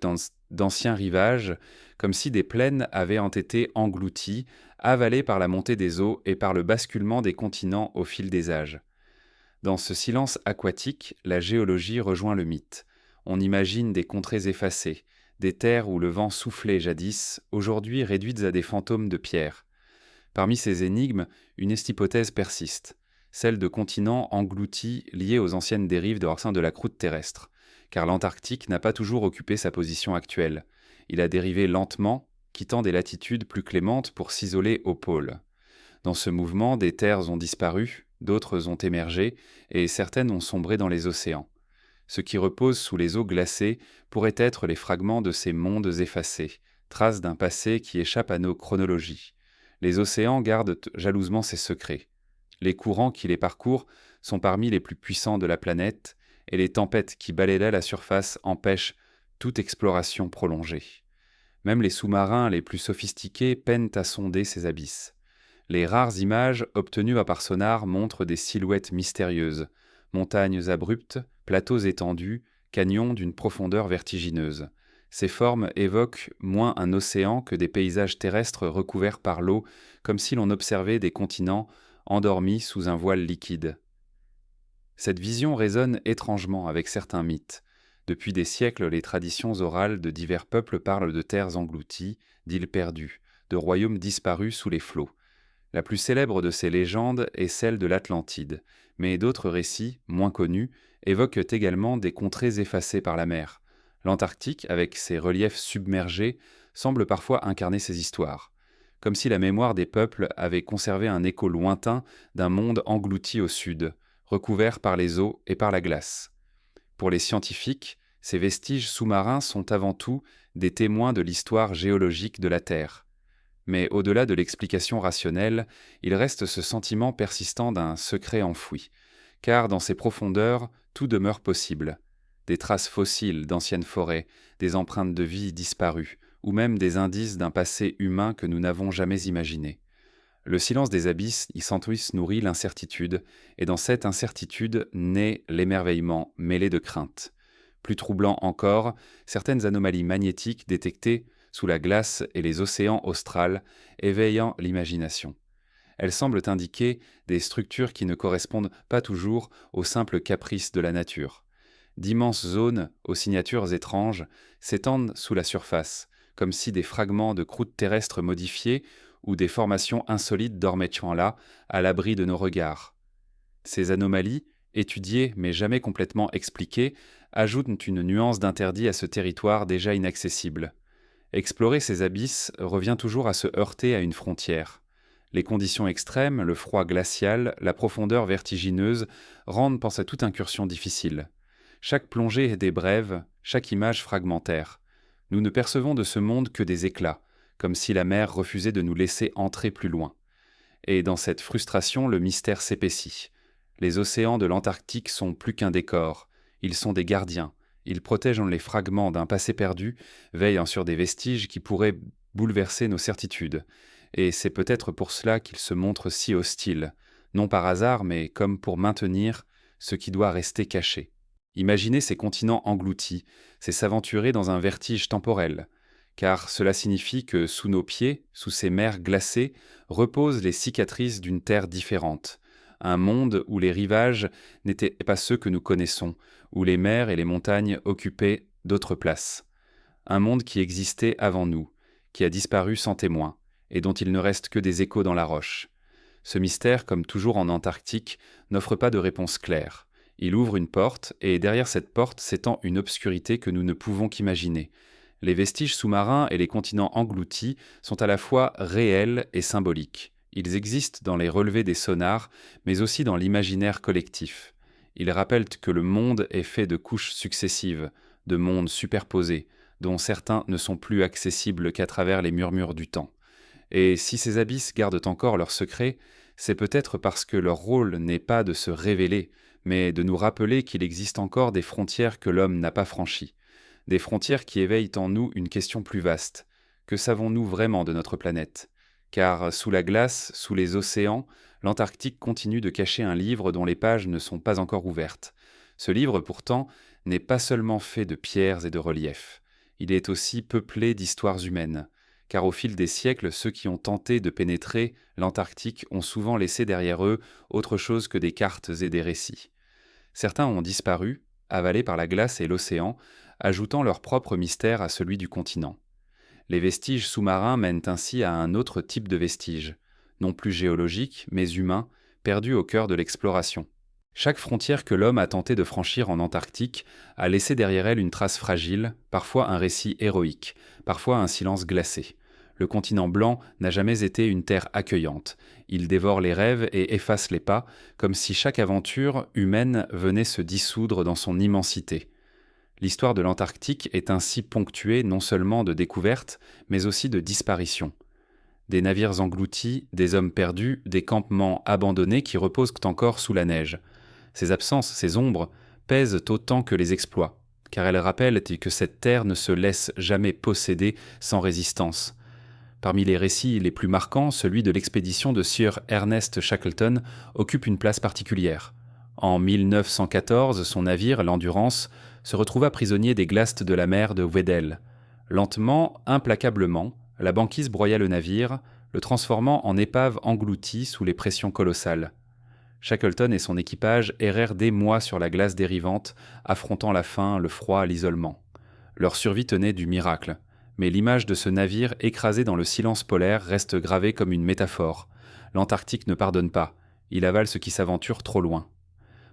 d'anciens rivages, comme si des plaines avaient été englouties, avalées par la montée des eaux et par le basculement des continents au fil des âges. Dans ce silence aquatique, la géologie rejoint le mythe. On imagine des contrées effacées, des terres où le vent soufflait jadis, aujourd'hui réduites à des fantômes de pierre. Parmi ces énigmes, une hypothèse persiste, celle de continents engloutis liés aux anciennes dérives de sein de la croûte terrestre, car l'Antarctique n'a pas toujours occupé sa position actuelle. Il a dérivé lentement, quittant des latitudes plus clémentes pour s'isoler au pôle. Dans ce mouvement, des terres ont disparu, d'autres ont émergé, et certaines ont sombré dans les océans. Ce qui repose sous les eaux glacées pourrait être les fragments de ces mondes effacés, traces d'un passé qui échappe à nos chronologies. Les océans gardent jalousement ces secrets. Les courants qui les parcourent sont parmi les plus puissants de la planète, et les tempêtes qui balayent la surface empêchent toute exploration prolongée. Même les sous-marins les plus sophistiqués peinent à sonder ces abysses. Les rares images obtenues par sonar montrent des silhouettes mystérieuses, montagnes abruptes, plateaux étendus, canyons d'une profondeur vertigineuse. Ces formes évoquent moins un océan que des paysages terrestres recouverts par l'eau, comme si l'on observait des continents endormis sous un voile liquide. Cette vision résonne étrangement avec certains mythes. Depuis des siècles, les traditions orales de divers peuples parlent de terres englouties, d'îles perdues, de royaumes disparus sous les flots. La plus célèbre de ces légendes est celle de l'Atlantide, mais d'autres récits, moins connus, évoquent également des contrées effacées par la mer. L'Antarctique, avec ses reliefs submergés, semble parfois incarner ces histoires, comme si la mémoire des peuples avait conservé un écho lointain d'un monde englouti au sud, recouvert par les eaux et par la glace. Pour les scientifiques, ces vestiges sous-marins sont avant tout des témoins de l'histoire géologique de la Terre. Mais au-delà de l'explication rationnelle, il reste ce sentiment persistant d'un secret enfoui, car dans ces profondeurs, tout demeure possible. Des traces fossiles d'anciennes forêts, des empreintes de vie disparues, ou même des indices d'un passé humain que nous n'avons jamais imaginé. Le silence des abysses y s'entr'ouisse nourrit l'incertitude, et dans cette incertitude naît l'émerveillement mêlé de crainte. Plus troublant encore, certaines anomalies magnétiques détectées sous la glace et les océans australes, éveillant l'imagination. Elles semblent indiquer des structures qui ne correspondent pas toujours aux simples caprices de la nature. D'immenses zones, aux signatures étranges, s'étendent sous la surface, comme si des fragments de croûte terrestre modifiées ou des formations insolites dormaient là, à l'abri de nos regards. Ces anomalies, étudiées mais jamais complètement expliquées, ajoutent une nuance d'interdit à ce territoire déjà inaccessible. Explorer ces abysses revient toujours à se heurter à une frontière. Les conditions extrêmes, le froid glacial, la profondeur vertigineuse rendent penser à toute incursion difficile. Chaque plongée est des brèves, chaque image fragmentaire. Nous ne percevons de ce monde que des éclats, comme si la mer refusait de nous laisser entrer plus loin. Et dans cette frustration, le mystère s'épaissit. Les océans de l'Antarctique sont plus qu'un décor, ils sont des gardiens. Ils protègent les fragments d'un passé perdu, veillant sur des vestiges qui pourraient bouleverser nos certitudes. Et c'est peut-être pour cela qu'ils se montrent si hostiles, non par hasard, mais comme pour maintenir ce qui doit rester caché. Imaginez ces continents engloutis, c'est s'aventurer dans un vertige temporel, car cela signifie que sous nos pieds, sous ces mers glacées, reposent les cicatrices d'une terre différente. Un monde où les rivages n'étaient pas ceux que nous connaissons, où les mers et les montagnes occupaient d'autres places. Un monde qui existait avant nous, qui a disparu sans témoin, et dont il ne reste que des échos dans la roche. Ce mystère, comme toujours en Antarctique, n'offre pas de réponse claire. Il ouvre une porte, et derrière cette porte s'étend une obscurité que nous ne pouvons qu'imaginer. Les vestiges sous-marins et les continents engloutis sont à la fois réels et symboliques. Ils existent dans les relevés des sonars, mais aussi dans l'imaginaire collectif. Ils rappellent que le monde est fait de couches successives, de mondes superposés, dont certains ne sont plus accessibles qu'à travers les murmures du temps. Et si ces abysses gardent encore leurs secrets, c'est peut-être parce que leur rôle n'est pas de se révéler, mais de nous rappeler qu'il existe encore des frontières que l'homme n'a pas franchies. Des frontières qui éveillent en nous une question plus vaste. Que savons-nous vraiment de notre planète ? Car sous la glace, sous les océans, l'Antarctique continue de cacher un livre dont les pages ne sont pas encore ouvertes. Ce livre, pourtant, n'est pas seulement fait de pierres et de reliefs. Il est aussi peuplé d'histoires humaines. Car au fil des siècles, ceux qui ont tenté de pénétrer l'Antarctique ont souvent laissé derrière eux autre chose que des cartes et des récits. Certains ont disparu, avalés par la glace et l'océan, ajoutant leur propre mystère à celui du continent. Les vestiges sous-marins mènent ainsi à un autre type de vestiges, non plus géologiques, mais humains, perdus au cœur de l'exploration. Chaque frontière que l'homme a tenté de franchir en Antarctique a laissé derrière elle une trace fragile, parfois un récit héroïque, parfois un silence glacé. Le continent blanc n'a jamais été une terre accueillante. Il dévore les rêves et efface les pas, comme si chaque aventure humaine venait se dissoudre dans son immensité. L'histoire de l'Antarctique est ainsi ponctuée non seulement de découvertes, mais aussi de disparitions. Des navires engloutis, des hommes perdus, des campements abandonnés qui reposent encore sous la neige. Ces absences, ces ombres, pèsent autant que les exploits, car elles rappellent que cette terre ne se laisse jamais posséder sans résistance. Parmi les récits les plus marquants, celui de l'expédition de Sir Ernest Shackleton occupe une place particulière. En 1914, son navire, l'Endurance, se retrouva prisonnier des glaces de la mer de Weddell. Lentement, implacablement, la banquise broya le navire, le transformant en épave engloutie sous les pressions colossales. Shackleton et son équipage errèrent des mois sur la glace dérivante, affrontant la faim, le froid, l'isolement. Leur survie tenait du miracle, mais l'image de ce navire écrasé dans le silence polaire reste gravée comme une métaphore. L'Antarctique ne pardonne pas, il avale ce qui s'aventure trop loin.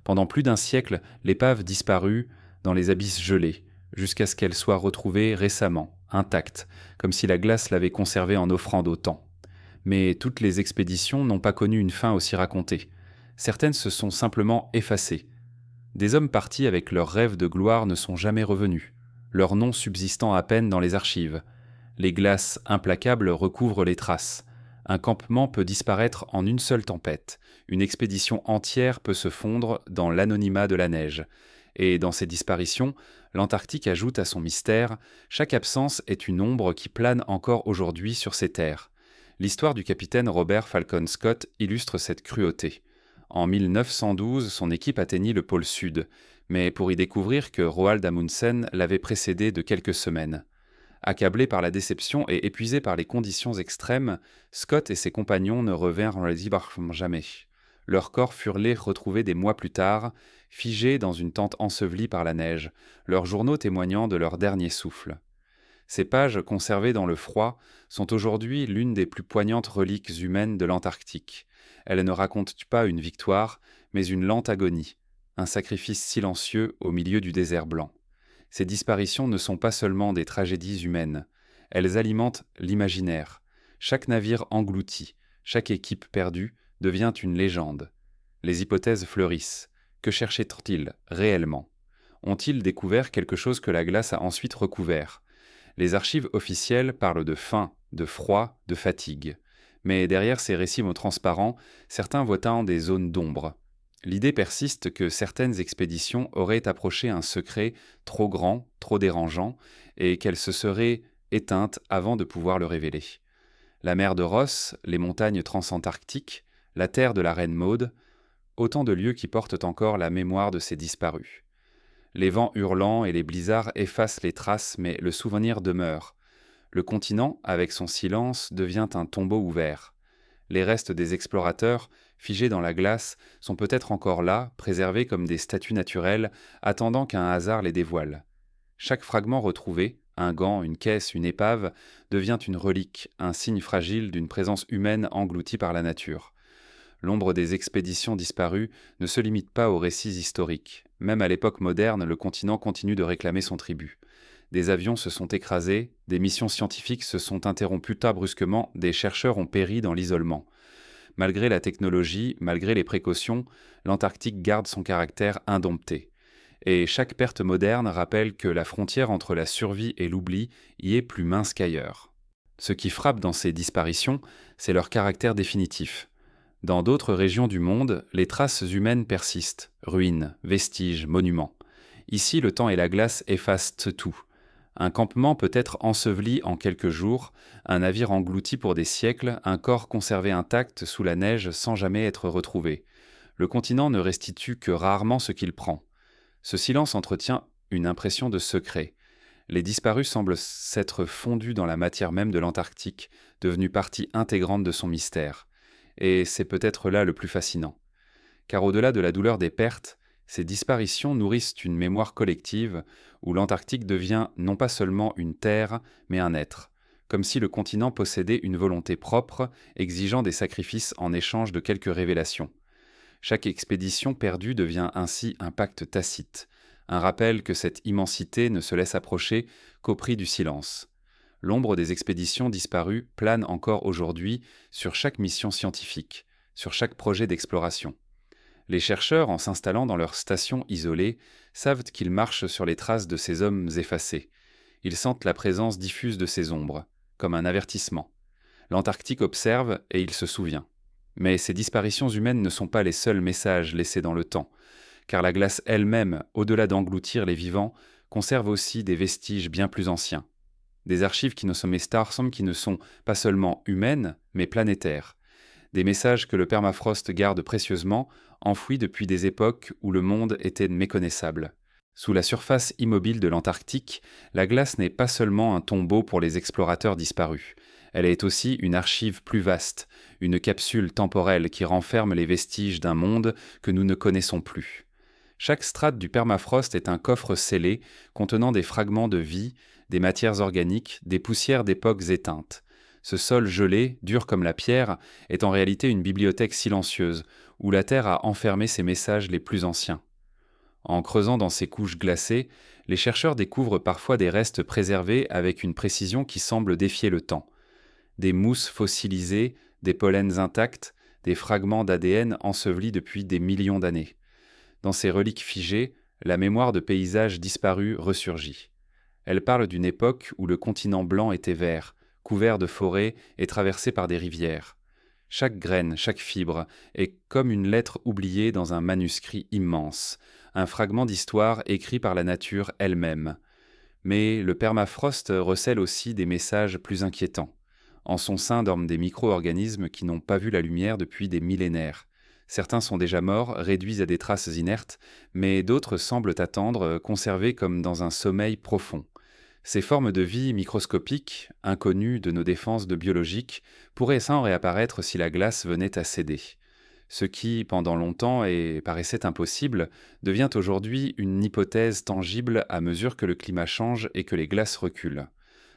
Pendant plus d'un siècle, l'épave disparut dans les abysses gelés, jusqu'à ce qu'elle soit retrouvée récemment, intacte, comme si la glace l'avait conservée en offrande au temps. Mais toutes les expéditions n'ont pas connu une fin aussi racontée. Certaines se sont simplement effacées. Des hommes partis avec leurs rêves de gloire ne sont jamais revenus, leurs noms subsistant à peine dans les archives. Les glaces implacables recouvrent les traces. Un campement peut disparaître en une seule tempête, une expédition entière peut se fondre dans l'anonymat de la neige. Et dans ces disparitions, l'Antarctique ajoute à son mystère, chaque absence est une ombre qui plane encore aujourd'hui sur ces terres. L'histoire du capitaine Robert Falcon Scott illustre cette cruauté. En 1912, son équipe atteignit le pôle Sud, mais pour y découvrir que Roald Amundsen l'avait précédé de quelques semaines. Accablé par la déception et épuisé par les conditions extrêmes, Scott et ses compagnons ne revinrent les Ibrahim jamais. Leurs corps furent retrouvés des mois plus tard, figés dans une tente ensevelie par la neige, leurs journaux témoignant de leur dernier souffle. Ces pages, conservées dans le froid, sont aujourd'hui l'une des plus poignantes reliques humaines de l'Antarctique. Elles ne racontent pas une victoire, mais une lente agonie, un sacrifice silencieux au milieu du désert blanc. Ces disparitions ne sont pas seulement des tragédies humaines, elles alimentent l'imaginaire. Chaque navire englouti, chaque équipe perdue devient une légende. Les hypothèses fleurissent. Que cherchaient-ils réellement? Ont-ils découvert quelque chose que la glace a ensuite recouvert? Les archives officielles parlent de faim, de froid, de fatigue. Mais derrière ces récits mots transparents, certains voient des zones d'ombre. L'idée persiste que certaines expéditions auraient approché un secret trop grand, trop dérangeant, et qu'elles se seraient éteintes avant de pouvoir le révéler. La mer de Ross, les montagnes transantarctiques, la terre de la Reine Maude, autant de lieux qui portent encore la mémoire de ces disparus. Les vents hurlants et les blizzards effacent les traces, mais le souvenir demeure. Le continent, avec son silence, devient un tombeau ouvert. Les restes des explorateurs, figés dans la glace, sont peut-être encore là, préservés comme des statues naturelles, attendant qu'un hasard les dévoile. Chaque fragment retrouvé, un gant, une caisse, une épave, devient une relique, un signe fragile d'une présence humaine engloutie par la nature. L'ombre des expéditions disparues ne se limite pas aux récits historiques. Même à l'époque moderne, le continent continue de réclamer son tribut. Des avions se sont écrasés, des missions scientifiques se sont interrompues brusquement, des chercheurs ont péri dans l'isolement. Malgré la technologie, malgré les précautions, l'Antarctique garde son caractère indompté. Et chaque perte moderne rappelle que la frontière entre la survie et l'oubli y est plus mince qu'ailleurs. Ce qui frappe dans ces disparitions, c'est leur caractère définitif. Dans d'autres régions du monde, les traces humaines persistent, ruines, vestiges, monuments. Ici, le temps et la glace effacent tout. Un campement peut être enseveli en quelques jours, un navire englouti pour des siècles, un corps conservé intact sous la neige sans jamais être retrouvé. Le continent ne restitue que rarement ce qu'il prend. Ce silence entretient une impression de secret. Les disparus semblent s'être fondus dans la matière même de l'Antarctique, devenue partie intégrante de son mystère. Et c'est peut-être là le plus fascinant. Car au-delà de la douleur des pertes, ces disparitions nourrissent une mémoire collective où l'Antarctique devient non pas seulement une terre, mais un être, comme si le continent possédait une volonté propre, exigeant des sacrifices en échange de quelques révélations. Chaque expédition perdue devient ainsi un pacte tacite, un rappel que cette immensité ne se laisse approcher qu'au prix du silence. L'ombre des expéditions disparues plane encore aujourd'hui sur chaque mission scientifique, sur chaque projet d'exploration. Les chercheurs, en s'installant dans leurs stations isolées, savent qu'ils marchent sur les traces de ces hommes effacés. Ils sentent la présence diffuse de ces ombres, comme un avertissement. L'Antarctique observe et il se souvient. Mais ces disparitions humaines ne sont pas les seuls messages laissés dans le temps, car la glace elle-même, au-delà d'engloutir les vivants, conserve aussi des vestiges bien plus anciens. Des archives qui ne sont pas seulement humaines, mais planétaires. Des messages que le permafrost garde précieusement, enfouis depuis des époques où le monde était méconnaissable. Sous la surface immobile de l'Antarctique, la glace n'est pas seulement un tombeau pour les explorateurs disparus. Elle est aussi une archive plus vaste, une capsule temporelle qui renferme les vestiges d'un monde que nous ne connaissons plus. Chaque strate du permafrost est un coffre scellé contenant des fragments de vie, des matières organiques, des poussières d'époques éteintes. Ce sol gelé, dur comme la pierre, est en réalité une bibliothèque silencieuse, où la Terre a enfermé ses messages les plus anciens. En creusant dans ces couches glacées, les chercheurs découvrent parfois des restes préservés avec une précision qui semble défier le temps. Des mousses fossilisées, des pollens intacts, des fragments d'ADN ensevelis depuis des millions d'années. Dans ces reliques figées, la mémoire de paysages disparus ressurgit. Elle parle d'une époque où le continent blanc était vert, couvert de forêts et traversé par des rivières. Chaque graine, chaque fibre est comme une lettre oubliée dans un manuscrit immense, un fragment d'histoire écrit par la nature elle-même. Mais le permafrost recèle aussi des messages plus inquiétants. En son sein dorment des micro-organismes qui n'ont pas vu la lumière depuis des millénaires. Certains sont déjà morts, réduits à des traces inertes, mais d'autres semblent attendre, conservés comme dans un sommeil profond. Ces formes de vie microscopiques, inconnues de nos défenses de biologiques, pourraient sans réapparaître si la glace venait à céder. Ce qui, pendant longtemps et paraissait impossible, devient aujourd'hui une hypothèse tangible à mesure que le climat change et que les glaces reculent.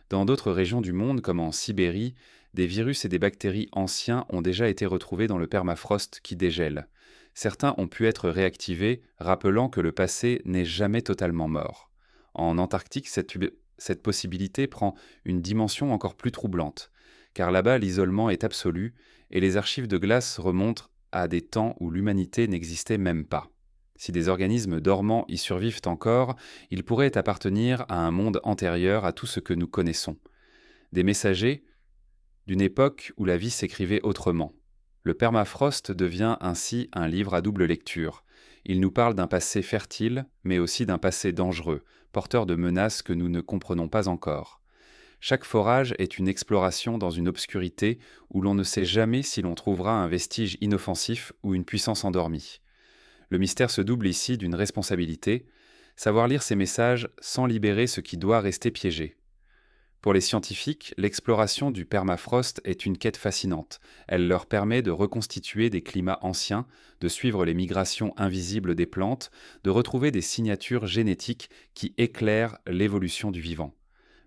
Dans d'autres régions du monde, comme en Sibérie, des virus et des bactéries anciens ont déjà été retrouvés dans le permafrost qui dégèle. Certains ont pu être réactivés, rappelant que le passé n'est jamais totalement mort. En Antarctique, cette possibilité prend une dimension encore plus troublante, car là-bas l'isolement est absolu et les archives de glace remontent à des temps où l'humanité n'existait même pas. Si des organismes dormants y survivent encore, ils pourraient appartenir à un monde antérieur à tout ce que nous connaissons. Des messagers d'une époque où la vie s'écrivait autrement. Le permafrost devient ainsi un livre à double lecture. Il nous parle d'un passé fertile, mais aussi d'un passé dangereux, porteur de menaces que nous ne comprenons pas encore. Chaque forage est une exploration dans une obscurité où l'on ne sait jamais si l'on trouvera un vestige inoffensif ou une puissance endormie. Le mystère se double ici d'une responsabilité, savoir lire ces messages sans libérer ce qui doit rester piégé. Pour les scientifiques, l'exploration du permafrost est une quête fascinante. Elle leur permet de reconstituer des climats anciens, de suivre les migrations invisibles des plantes, de retrouver des signatures génétiques qui éclairent l'évolution du vivant.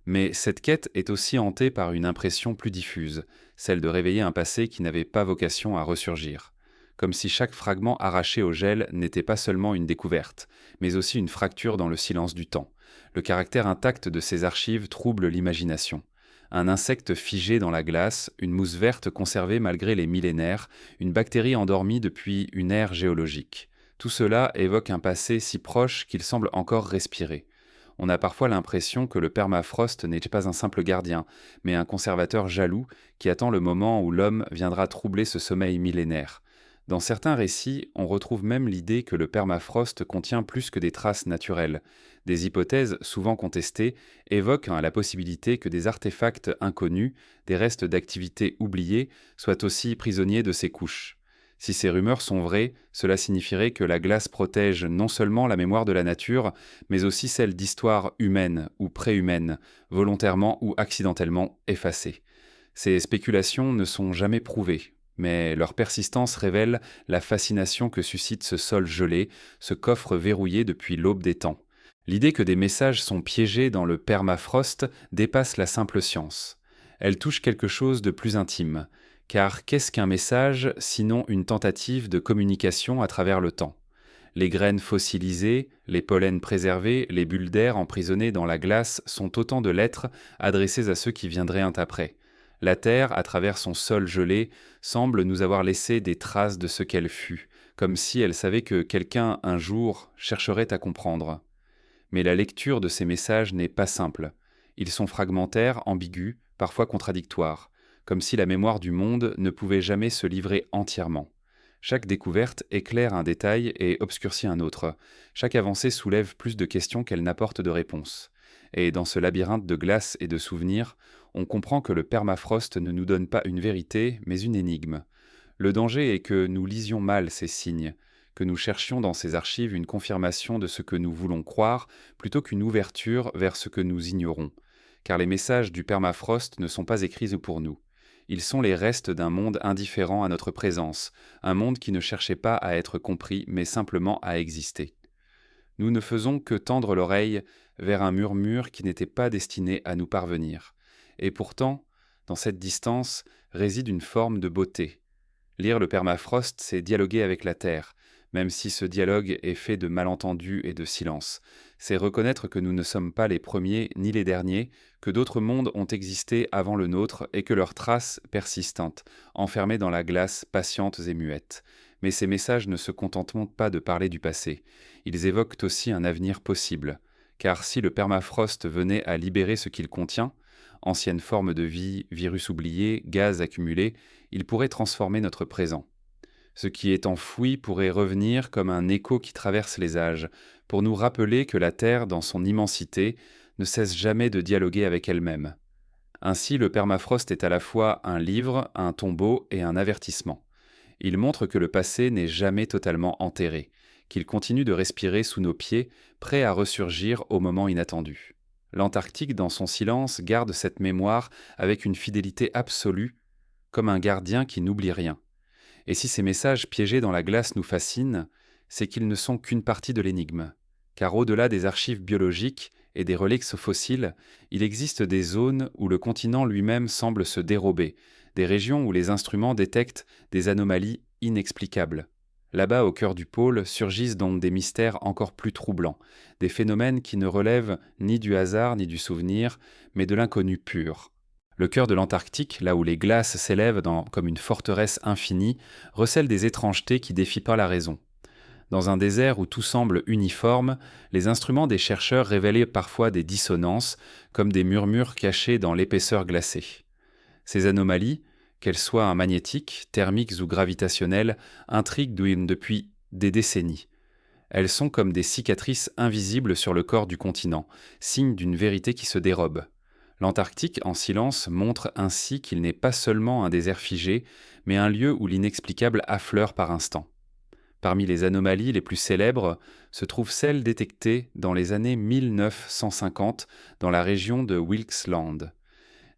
Mais cette quête est aussi hantée par une impression plus diffuse, celle de réveiller un passé qui n'avait pas vocation à ressurgir. Comme si chaque fragment arraché au gel n'était pas seulement une découverte, mais aussi une fracture dans le silence du temps. Le caractère intact de ces archives trouble l'imagination. Un insecte figé dans la glace, une mousse verte conservée malgré les millénaires, une bactérie endormie depuis une ère géologique. Tout cela évoque un passé si proche qu'il semble encore respirer. On a parfois l'impression que le permafrost n'est pas un simple gardien, mais un conservateur jaloux qui attend le moment où l'homme viendra troubler ce sommeil millénaire. Dans certains récits, on retrouve même l'idée que le permafrost contient plus que des traces naturelles. Des hypothèses, souvent contestées, évoquent la possibilité que des artefacts inconnus, des restes d'activités oubliées, soient aussi prisonniers de ces couches. Si ces rumeurs sont vraies, cela signifierait que la glace protège non seulement la mémoire de la nature, mais aussi celle d'histoires humaines ou préhumaines, volontairement ou accidentellement effacées. Ces spéculations ne sont jamais prouvées, mais leur persistance révèle la fascination que suscite ce sol gelé, ce coffre verrouillé depuis l'aube des temps. L'idée que des messages sont piégés dans le permafrost dépasse la simple science. Elle touche quelque chose de plus intime, car qu'est-ce qu'un message sinon une tentative de communication à travers le temps ? Les graines fossilisées, les pollens préservés, les bulles d'air emprisonnées dans la glace sont autant de lettres adressées à ceux qui viendraient après. La Terre, à travers son sol gelé, semble nous avoir laissé des traces de ce qu'elle fut, comme si elle savait que quelqu'un, un jour, chercherait à comprendre. Mais la lecture de ces messages n'est pas simple. Ils sont fragmentaires, ambigus, parfois contradictoires, comme si la mémoire du monde ne pouvait jamais se livrer entièrement. Chaque découverte éclaire un détail et obscurcit un autre. Chaque avancée soulève plus de questions qu'elle n'apporte de réponses. Et dans ce labyrinthe de glace et de souvenirs, on comprend que le permafrost ne nous donne pas une vérité, mais une énigme. Le danger est que nous lisions mal ces signes, que nous cherchions dans ces archives une confirmation de ce que nous voulons croire, plutôt qu'une ouverture vers ce que nous ignorons. Car les messages du permafrost ne sont pas écrits pour nous. Ils sont les restes d'un monde indifférent à notre présence, un monde qui ne cherchait pas à être compris, mais simplement à exister. Nous ne faisons que tendre l'oreille vers un murmure qui n'était pas destiné à nous parvenir. Et pourtant, dans cette distance réside une forme de beauté. Lire le permafrost, c'est dialoguer avec la Terre, même si ce dialogue est fait de malentendus et de silence. C'est reconnaître que nous ne sommes pas les premiers ni les derniers, que d'autres mondes ont existé avant le nôtre et que leurs traces persistantes, enfermées dans la glace, patientes et muettes. Mais ces messages ne se contentent pas de parler du passé. Ils évoquent aussi un avenir possible. Car si le permafrost venait à libérer ce qu'il contient, Anciennes formes de vie, virus oubliés, gaz accumulés, ils pourraient transformer notre présent. Ce qui est enfoui pourrait revenir comme un écho qui traverse les âges, pour nous rappeler que la Terre, dans son immensité, ne cesse jamais de dialoguer avec elle-même. Ainsi, le permafrost est à la fois un livre, un tombeau et un avertissement. Il montre que le passé n'est jamais totalement enterré, qu'il continue de respirer sous nos pieds, prêt à ressurgir au moment inattendu. L'Antarctique, dans son silence, garde cette mémoire avec une fidélité absolue, comme un gardien qui n'oublie rien. Et si ces messages piégés dans la glace nous fascinent, c'est qu'ils ne sont qu'une partie de l'énigme. Car au-delà des archives biologiques et des reliques fossiles, il existe des zones où le continent lui-même semble se dérober, des régions où les instruments détectent des anomalies inexplicables. Là-bas, au cœur du pôle, surgissent donc des mystères encore plus troublants, des phénomènes qui ne relèvent ni du hasard ni du souvenir, mais de l'inconnu pur. Le cœur de l'Antarctique, là où les glaces s'élèvent comme une forteresse infinie, recèle des étrangetés qui défient pas la raison. Dans un désert où tout semble uniforme, les instruments des chercheurs révélaient parfois des dissonances, comme des murmures cachés dans l'épaisseur glacée. Ces anomalies, qu'elles soient magnétiques, thermiques ou gravitationnelles, intriguent depuis des décennies. Elles sont comme des cicatrices invisibles sur le corps du continent, signe d'une vérité qui se dérobe. L'Antarctique, en silence, montre ainsi qu'il n'est pas seulement un désert figé, mais un lieu où l'inexplicable affleure par instants. Parmi les anomalies les plus célèbres se trouve celle détectée dans les années 1950 dans la région de Wilkes Land.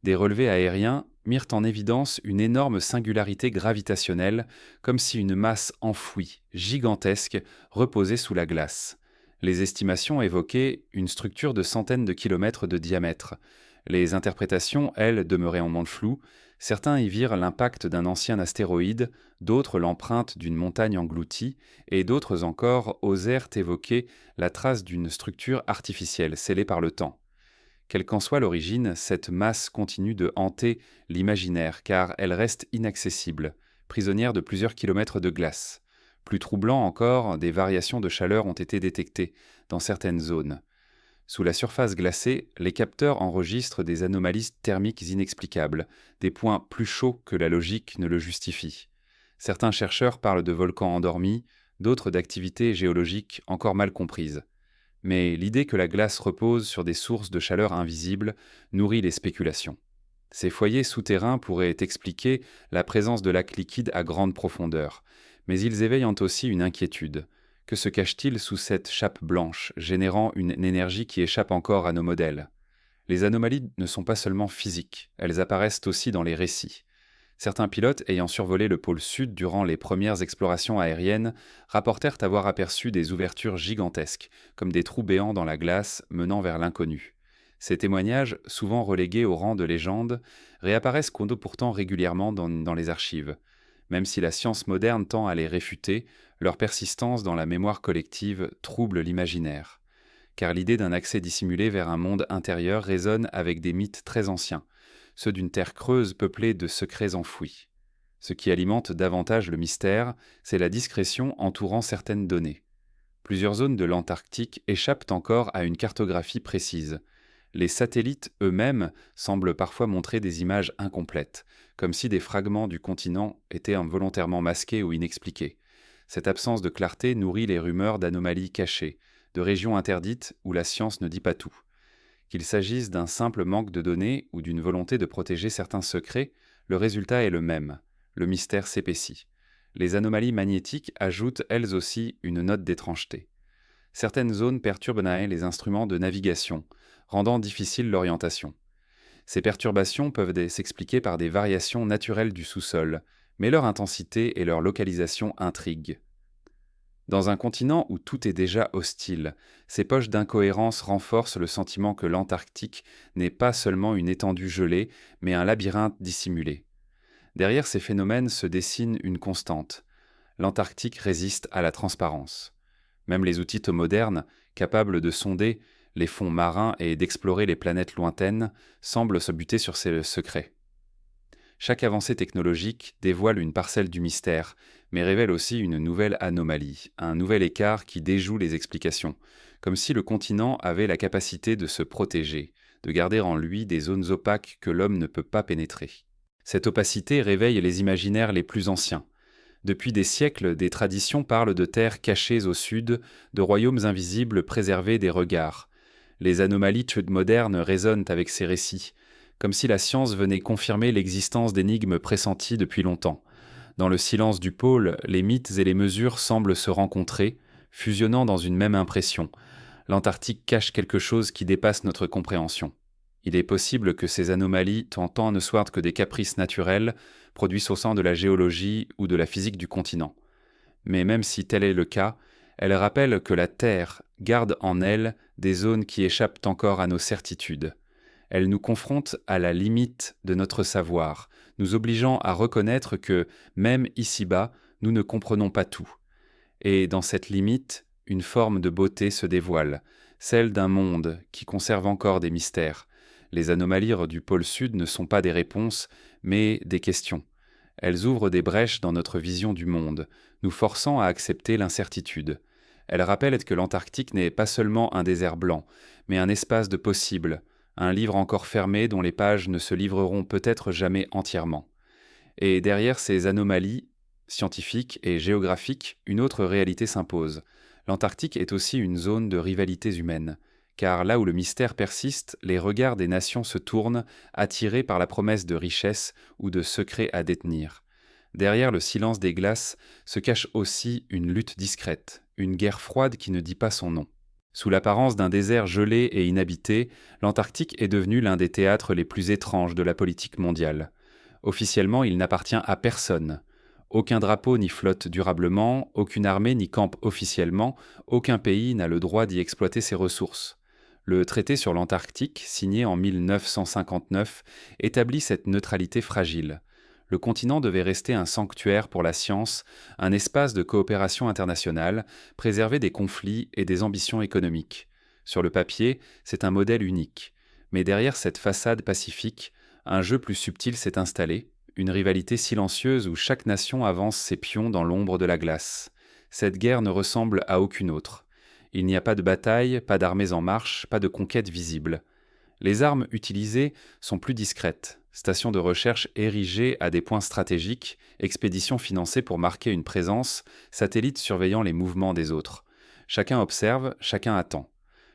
Des relevés aériens mirent en évidence une énorme singularité gravitationnelle, comme si une masse enfouie, gigantesque, reposait sous la glace. Les estimations évoquaient une structure de centaines de kilomètres de diamètre. Les interprétations, elles, demeuraient en monde flou. Certains y virent l'impact d'un ancien astéroïde, d'autres l'empreinte d'une montagne engloutie, et d'autres encore osèrent évoquer la trace d'une structure artificielle scellée par le temps. Quelle qu'en soit l'origine, cette masse continue de hanter l'imaginaire, car elle reste inaccessible, prisonnière de plusieurs kilomètres de glace. Plus troublant encore, des variations de chaleur ont été détectées dans certaines zones. Sous la surface glacée, les capteurs enregistrent des anomalies thermiques inexplicables, des points plus chauds que la logique ne le justifie. Certains chercheurs parlent de volcans endormis, d'autres d'activités géologiques encore mal comprises. Mais l'idée que la glace repose sur des sources de chaleur invisibles nourrit les spéculations. Ces foyers souterrains pourraient expliquer la présence de lacs liquides à grande profondeur, mais ils éveillent aussi une inquiétude. Que se cache-t-il sous cette chape blanche, générant une énergie qui échappe encore à nos modèles ? Les anomalies ne sont pas seulement physiques, elles apparaissent aussi dans les récits. Certains pilotes ayant survolé le pôle sud durant les premières explorations aériennes rapportèrent avoir aperçu des ouvertures gigantesques, comme des trous béants dans la glace menant vers l'inconnu. Ces témoignages, souvent relégués au rang de légende, réapparaissent pourtant régulièrement dans les archives. Même si la science moderne tend à les réfuter, leur persistance dans la mémoire collective trouble l'imaginaire. Car l'idée d'un accès dissimulé vers un monde intérieur résonne avec des mythes très anciens, ceux d'une terre creuse peuplée de secrets enfouis. Ce qui alimente davantage le mystère, c'est la discrétion entourant certaines données. Plusieurs zones de l'Antarctique échappent encore à une cartographie précise. Les satellites eux-mêmes semblent parfois montrer des images incomplètes, comme si des fragments du continent étaient involontairement masqués ou inexpliqués. Cette absence de clarté nourrit les rumeurs d'anomalies cachées, de régions interdites où la science ne dit pas tout. Qu'il s'agisse d'un simple manque de données ou d'une volonté de protéger certains secrets, le résultat est le même. Le mystère s'épaissit. Les anomalies magnétiques ajoutent elles aussi une note d'étrangeté. Certaines zones perturbent les instruments de navigation, rendant difficile l'orientation. Ces perturbations peuvent s'expliquer par des variations naturelles du sous-sol, mais leur intensité et leur localisation intriguent. Dans un continent où tout est déjà hostile, ces poches d'incohérence renforcent le sentiment que l'Antarctique n'est pas seulement une étendue gelée, mais un labyrinthe dissimulé. Derrière ces phénomènes se dessine une constante. L'Antarctique résiste à la transparence. Même les outils modernes, capables de sonder les fonds marins et d'explorer les planètes lointaines, semblent se buter sur ces secrets. Chaque avancée technologique dévoile une parcelle du mystère, mais révèle aussi une nouvelle anomalie, un nouvel écart qui déjoue les explications, comme si le continent avait la capacité de se protéger, de garder en lui des zones opaques que l'homme ne peut pas pénétrer. Cette opacité réveille les imaginaires les plus anciens. Depuis des siècles, des traditions parlent de terres cachées au sud, de royaumes invisibles préservés des regards. Les anomalies modernes résonnent avec ces récits, comme si la science venait confirmer l'existence d'énigmes pressenties depuis longtemps. Dans le silence du pôle, les mythes et les mesures semblent se rencontrer, fusionnant dans une même impression. L'Antarctique cache quelque chose qui dépasse notre compréhension. Il est possible que ces anomalies, tentant ne soient que des caprices naturels, produisent au sein de la géologie ou de la physique du continent. Mais même si tel est le cas, elles rappellent que la Terre garde en elle des zones qui échappent encore à nos certitudes. Elles nous confrontent à la limite de notre savoir, nous obligeant à reconnaître que, même ici-bas, nous ne comprenons pas tout. Et dans cette limite, une forme de beauté se dévoile, celle d'un monde qui conserve encore des mystères. Les anomalies du pôle sud ne sont pas des réponses, mais des questions. Elles ouvrent des brèches dans notre vision du monde, nous forçant à accepter l'incertitude. Elles rappellent que l'Antarctique n'est pas seulement un désert blanc, mais un espace de possibles, un livre encore fermé dont les pages ne se livreront peut-être jamais entièrement. Et derrière ces anomalies scientifiques et géographiques, une autre réalité s'impose. L'Antarctique est aussi une zone de rivalités humaines, car là où le mystère persiste, les regards des nations se tournent, attirés par la promesse de richesse ou de secrets à détenir. Derrière le silence des glaces se cache aussi une lutte discrète, une guerre froide qui ne dit pas son nom. Sous l'apparence d'un désert gelé et inhabité, l'Antarctique est devenu l'un des théâtres les plus étranges de la politique mondiale. Officiellement, il n'appartient à personne. Aucun drapeau n'y flotte durablement, aucune armée n'y campe officiellement, aucun pays n'a le droit d'y exploiter ses ressources. Le traité sur l'Antarctique, signé en 1959, établit cette neutralité fragile. Le continent devait rester un sanctuaire pour la science, un espace de coopération internationale, préserver des conflits et des ambitions économiques. Sur le papier, c'est un modèle unique. Mais derrière cette façade pacifique, un jeu plus subtil s'est installé, une rivalité silencieuse où chaque nation avance ses pions dans l'ombre de la glace. Cette guerre ne ressemble à aucune autre. Il n'y a pas de bataille, pas d'armées en marche, pas de conquête visible. Les armes utilisées sont plus discrètes. Stations de recherche érigées à des points stratégiques, expéditions financées pour marquer une présence, satellites surveillant les mouvements des autres. Chacun observe, chacun attend.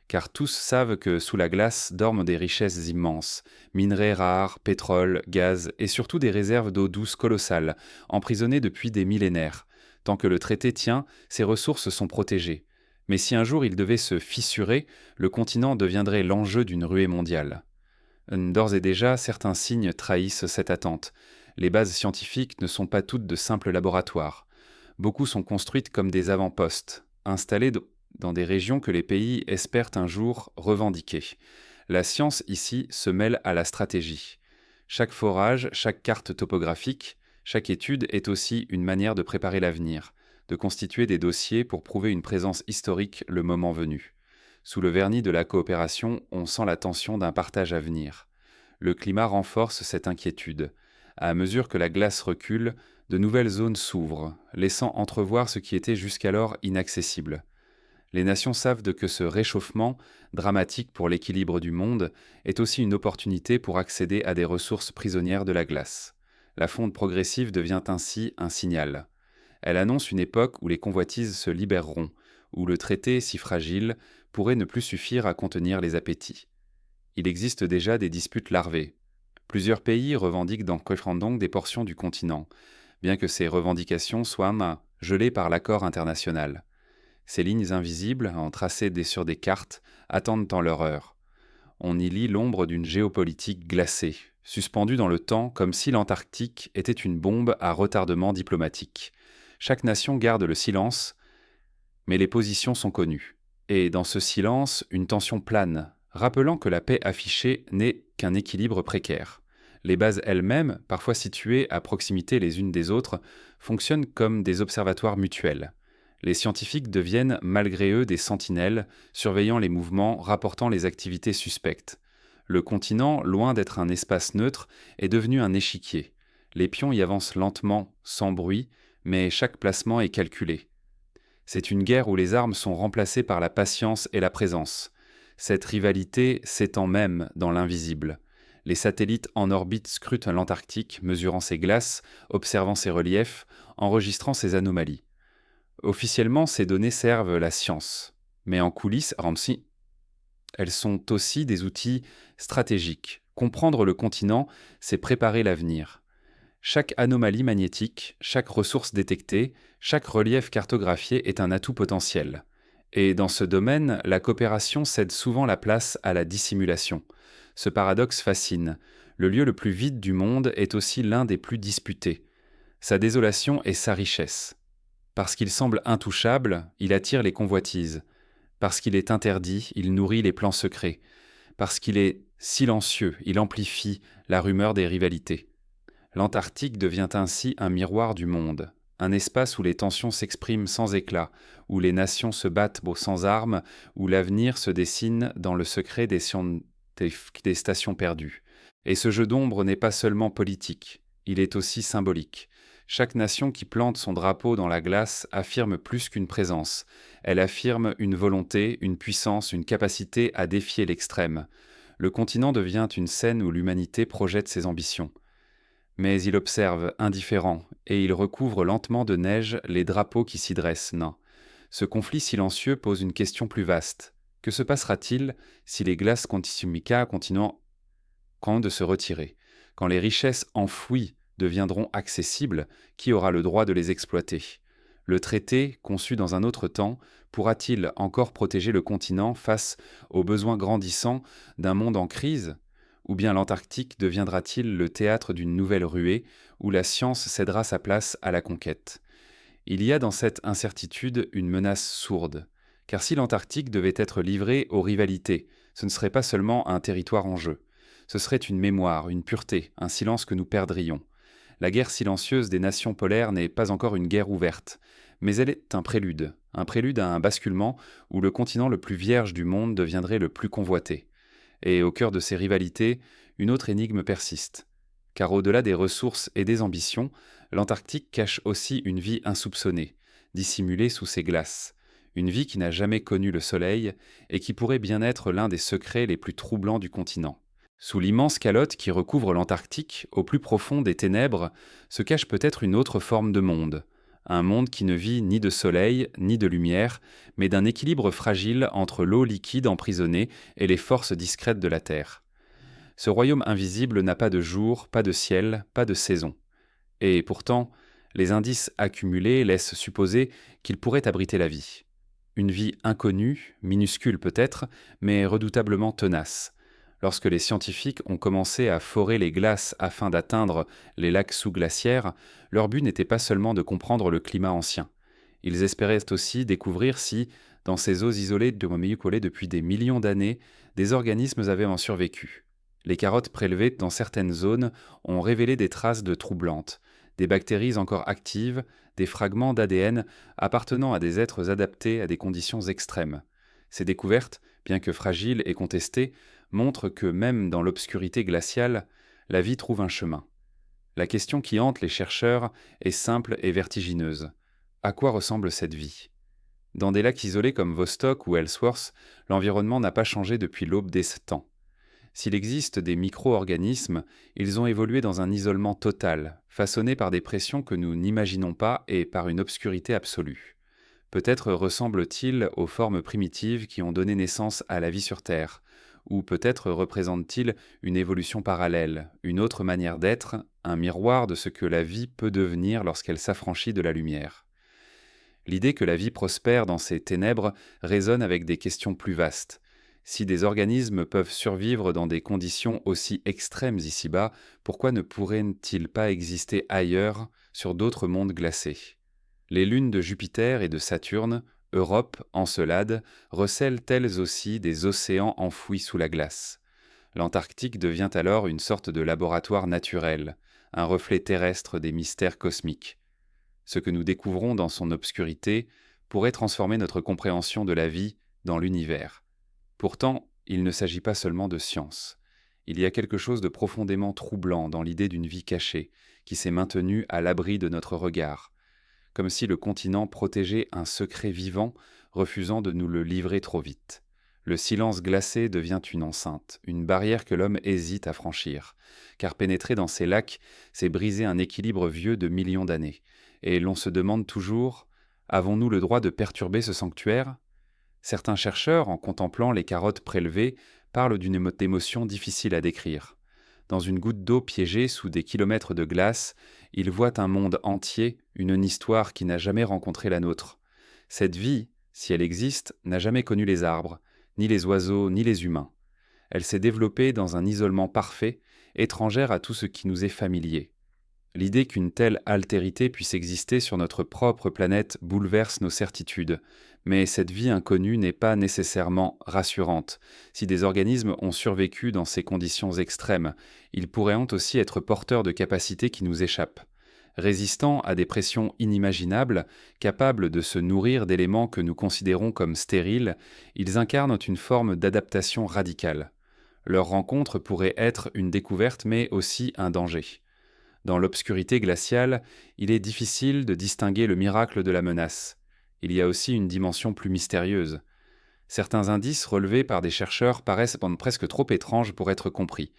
Car tous savent que sous la glace dorment des richesses immenses, minerais rares, pétrole, gaz et surtout des réserves d'eau douce colossales, emprisonnées depuis des millénaires. Tant que le traité tient, ces ressources sont protégées. Mais si un jour il devait se fissurer, le continent deviendrait l'enjeu d'une ruée mondiale. D'ores et déjà, certains signes trahissent cette attente. Les bases scientifiques ne sont pas toutes de simples laboratoires. Beaucoup sont construites comme des avant-postes, installés dans des régions que les pays espèrent un jour revendiquer. La science ici se mêle à la stratégie. Chaque forage, chaque carte topographique, chaque étude est aussi une manière de préparer l'avenir, de constituer des dossiers pour prouver une présence historique le moment venu. Sous le vernis de la coopération, on sent la tension d'un partage à venir. Le climat renforce cette inquiétude. À mesure que la glace recule, de nouvelles zones s'ouvrent, laissant entrevoir ce qui était jusqu'alors inaccessible. Les nations savent que ce réchauffement, dramatique pour l'équilibre du monde, est aussi une opportunité pour accéder à des ressources prisonnières de la glace. La fonte progressive devient ainsi un signal. Elle annonce une époque où les convoitises se libéreront, où le traité, si fragile, pourrait ne plus suffire à contenir les appétits. Il existe déjà des disputes larvées. Plusieurs pays revendiquent dans Koifrandong des portions du continent, bien que ces revendications soient gelées par l'accord international. Ces lignes invisibles, tracées sur des cartes, attendent en leur heure. On y lit l'ombre d'une géopolitique glacée, suspendue dans le temps comme si l'Antarctique était une bombe à retardement diplomatique. Chaque nation garde le silence, mais les positions sont connues. Et dans ce silence, une tension plane, rappelant que la paix affichée n'est qu'un équilibre précaire. Les bases elles-mêmes, parfois situées à proximité les unes des autres, fonctionnent comme des observatoires mutuels. Les scientifiques deviennent malgré eux des sentinelles, surveillant les mouvements, rapportant les activités suspectes. Le continent, loin d'être un espace neutre, est devenu un échiquier. Les pions y avancent lentement, sans bruit, mais chaque placement est calculé. C'est une guerre où les armes sont remplacées par la patience et la présence. Cette rivalité s'étend même dans l'invisible. Les satellites en orbite scrutent l'Antarctique, mesurant ses glaces, observant ses reliefs, enregistrant ses anomalies. Officiellement, ces données servent la science. Mais en coulisses, Ramsey, elles sont aussi des outils stratégiques. Comprendre le continent, c'est préparer l'avenir. Chaque anomalie magnétique, chaque ressource détectée, chaque relief cartographié est un atout potentiel. Et dans ce domaine, la coopération cède souvent la place à la dissimulation. Ce paradoxe fascine. Le lieu le plus vide du monde est aussi l'un des plus disputés. Sa désolation est sa richesse. Parce qu'il semble intouchable, il attire les convoitises. Parce qu'il est interdit, il nourrit les plans secrets. Parce qu'il est silencieux, il amplifie la rumeur des rivalités. L'Antarctique devient ainsi un miroir du monde, un espace où les tensions s'expriment sans éclat, où les nations se battent sans armes, où l'avenir se dessine dans le secret des stations perdues. Et ce jeu d'ombre n'est pas seulement politique, il est aussi symbolique. Chaque nation qui plante son drapeau dans la glace affirme plus qu'une présence. Elle affirme une volonté, une puissance, une capacité à défier l'extrême. Le continent devient une scène où l'humanité projette ses ambitions. Mais il observe, indifférent, et il recouvre lentement de neige les drapeaux qui s'y dressent nains. Ce conflit silencieux pose une question plus vaste. Que se passera-t-il si les glaces continuent de se retirer? Quand les richesses enfouies deviendront accessibles, qui aura le droit de les exploiter? Le traité, conçu dans un autre temps, pourra-t-il encore protéger le continent face aux besoins grandissants d'un monde en crise? Ou bien l'Antarctique deviendra-t-il le théâtre d'une nouvelle ruée où la science cédera sa place à la conquête? Il y a dans cette incertitude une menace sourde, car si l'Antarctique devait être livré aux rivalités, ce ne serait pas seulement un territoire en jeu, ce serait une mémoire, une pureté, un silence que nous perdrions. La guerre silencieuse des nations polaires n'est pas encore une guerre ouverte, mais elle est un prélude à un basculement où le continent le plus vierge du monde deviendrait le plus convoité. Et au cœur de ces rivalités, une autre énigme persiste. Car au-delà des ressources et des ambitions, l'Antarctique cache aussi une vie insoupçonnée, dissimulée sous ses glaces. Une vie qui n'a jamais connu le soleil et qui pourrait bien être l'un des secrets les plus troublants du continent. Sous l'immense calotte qui recouvre l'Antarctique, au plus profond des ténèbres, se cache peut-être une autre forme de monde. Un monde qui ne vit ni de soleil, ni de lumière, mais d'un équilibre fragile entre l'eau liquide emprisonnée et les forces discrètes de la Terre. Ce royaume invisible n'a pas de jour, pas de ciel, pas de saison. Et pourtant, les indices accumulés laissent supposer qu'il pourrait abriter la vie. Une vie inconnue, minuscule peut-être, mais redoutablement tenace. Lorsque les scientifiques ont commencé à forer les glaces afin d'atteindre les lacs sous-glaciaires, leur but n'était pas seulement de comprendre le climat ancien. Ils espéraient aussi découvrir si, dans ces eaux isolées depuis des millions d'années, des organismes avaient survécu. Les carottes prélevées dans certaines zones ont révélé des traces de troublantes, des bactéries encore actives, des fragments d'ADN appartenant à des êtres adaptés à des conditions extrêmes. Ces découvertes, bien que fragiles et contestées, montrent que même dans l'obscurité glaciale, la vie trouve un chemin. La question qui hante les chercheurs est simple et vertigineuse. À quoi ressemble cette vie? Dans des lacs isolés comme Vostok ou Ellsworth, l'environnement n'a pas changé depuis l'aube des temps. S'il existe des micro-organismes, ils ont évolué dans un isolement total, façonné par des pressions que nous n'imaginons pas et par une obscurité absolue. Peut-être ressemblent-ils aux formes primitives qui ont donné naissance à la vie sur Terre, ou peut-être représentent-ils une évolution parallèle, une autre manière d'être, un miroir de ce que la vie peut devenir lorsqu'elle s'affranchit de la lumière. L'idée que la vie prospère dans ces ténèbres résonne avec des questions plus vastes. Si des organismes peuvent survivre dans des conditions aussi extrêmes ici-bas, pourquoi ne pourraient-ils pas exister ailleurs, sur d'autres mondes glacés? Les lunes de Jupiter et de Saturne, Europe, Encelade, recèlent elles aussi des océans enfouis sous la glace. L'Antarctique devient alors une sorte de laboratoire naturel, un reflet terrestre des mystères cosmiques. Ce que nous découvrons dans son obscurité pourrait transformer notre compréhension de la vie dans l'univers. Pourtant, il ne s'agit pas seulement de science. Il y a quelque chose de profondément troublant dans l'idée d'une vie cachée, qui s'est maintenue à l'abri de notre regard, comme si le continent protégeait un secret vivant, refusant de nous le livrer trop vite. Le silence glacé devient une enceinte, une barrière que l'homme hésite à franchir, car pénétrer dans ces lacs, c'est briser un équilibre vieux de millions d'années. Et l'on se demande toujours, avons-nous le droit de perturber ce sanctuaire? Certains chercheurs, en contemplant les carottes prélevées, parlent d'une émotion difficile à décrire. Dans une goutte d'eau piégée sous des kilomètres de glace, ils voient un monde entier, une histoire qui n'a jamais rencontré la nôtre. Cette vie, si elle existe, n'a jamais connu les arbres, ni les oiseaux, ni les humains. Elle s'est développée dans un isolement parfait, étrangère à tout ce qui nous est familier. L'idée qu'une telle altérité puisse exister sur notre propre planète bouleverse nos certitudes, mais cette vie inconnue n'est pas nécessairement rassurante. Si des organismes ont survécu dans ces conditions extrêmes, ils pourraient aussi être porteurs de capacités qui nous échappent. Résistant à des pressions inimaginables, capables de se nourrir d'éléments que nous considérons comme stériles, ils incarnent une forme d'adaptation radicale. Leur rencontre pourrait être une découverte mais aussi un danger. Dans l'obscurité glaciale, il est difficile de distinguer le miracle de la menace. Il y a aussi une dimension plus mystérieuse. Certains indices relevés par des chercheurs paraissent presque trop étranges pour être compris.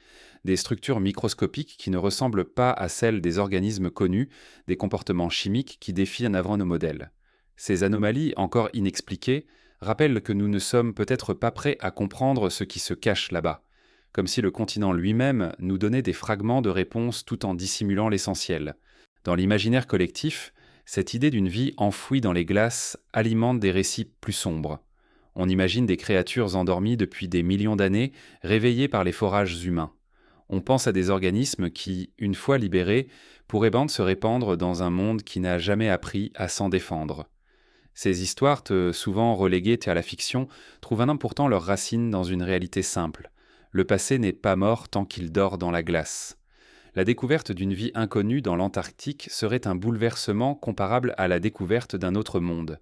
Des structures microscopiques qui ne ressemblent pas à celles des organismes connus, des comportements chimiques qui défient avant nos modèles. Ces anomalies, encore inexpliquées, rappellent que nous ne sommes peut-être pas prêts à comprendre ce qui se cache là-bas, comme si le continent lui-même nous donnait des fragments de réponses tout en dissimulant l'essentiel. Dans l'imaginaire collectif, cette idée d'une vie enfouie dans les glaces alimente des récits plus sombres. On imagine des créatures endormies depuis des millions d'années, réveillées par les forages humains. On pense à des organismes qui, une fois libérés, pourraient se répandre dans un monde qui n'a jamais appris à s'en défendre. Ces histoires, souvent reléguées à la fiction, trouvent pourtant leurs racines dans une réalité simple. Le passé n'est pas mort tant qu'il dort dans la glace. La découverte d'une vie inconnue dans l'Antarctique serait un bouleversement comparable à la découverte d'un autre monde.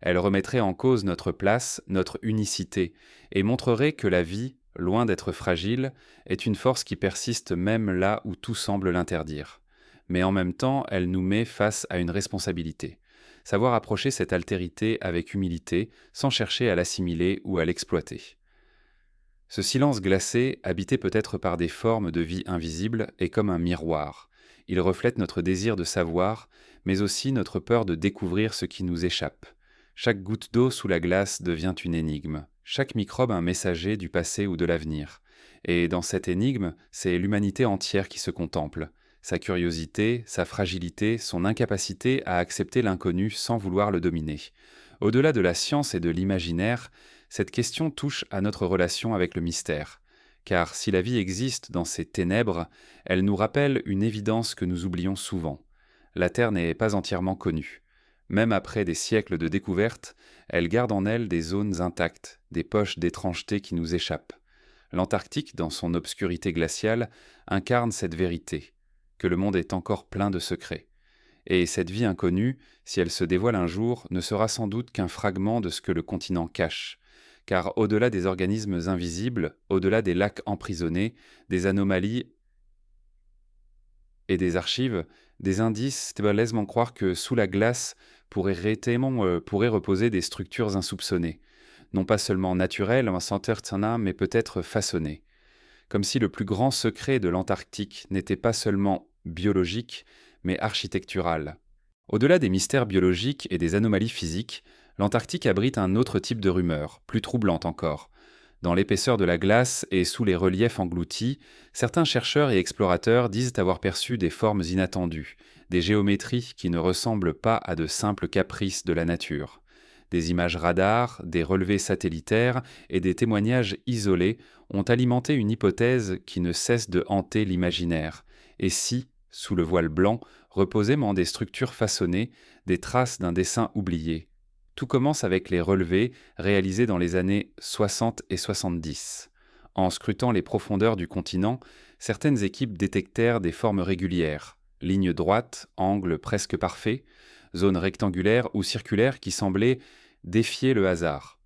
Elle remettrait en cause notre place, notre unicité, et montrerait que la vie, loin d'être fragile, est une force qui persiste même là où tout semble l'interdire. Mais en même temps, elle nous met face à une responsabilité. Savoir approcher cette altérité avec humilité, sans chercher à l'assimiler ou à l'exploiter. Ce silence glacé, habité peut-être par des formes de vie invisibles, est comme un miroir. Il reflète notre désir de savoir, mais aussi notre peur de découvrir ce qui nous échappe. Chaque goutte d'eau sous la glace devient une énigme, chaque microbe un messager du passé ou de l'avenir. Et dans cette énigme, c'est l'humanité entière qui se contemple. Sa curiosité, sa fragilité, son incapacité à accepter l'inconnu sans vouloir le dominer. Au-delà de la science et de l'imaginaire, cette question touche à notre relation avec le mystère. Car si la vie existe dans ces ténèbres, elle nous rappelle une évidence que nous oublions souvent. La Terre n'est pas entièrement connue. Même après des siècles de découvertes, elle garde en elle des zones intactes, des poches d'étrangeté qui nous échappent. L'Antarctique, dans son obscurité glaciale, incarne cette vérité, que le monde est encore plein de secrets. Et cette vie inconnue, si elle se dévoile un jour, ne sera sans doute qu'un fragment de ce que le continent cache. Car au-delà des organismes invisibles, au-delà des lacs emprisonnés, des anomalies et des archives, des indices laissent croire que sous la glace pourraient reposer des structures insoupçonnées, non pas seulement naturelles, mais peut-être façonnées. Comme si le plus grand secret de l'Antarctique n'était pas seulement biologique, mais architectural. Au-delà des mystères biologiques et des anomalies physiques, l'Antarctique abrite un autre type de rumeur, plus troublante encore. Dans l'épaisseur de la glace et sous les reliefs engloutis, certains chercheurs et explorateurs disent avoir perçu des formes inattendues, des géométries qui ne ressemblent pas à de simples caprices de la nature. Des images radars, des relevés satellitaires et des témoignages isolés ont alimenté une hypothèse qui ne cesse de hanter l'imaginaire. Et si, sous le voile blanc, reposaient des structures façonnées, des traces d'un dessin oublié? Tout commence avec les relevés réalisés dans les années 60 et 70. En scrutant les profondeurs du continent, certaines équipes détectèrent des formes régulières, lignes droites, angles presque parfaits, zones rectangulaires ou circulaires qui semblaient défier le hasard.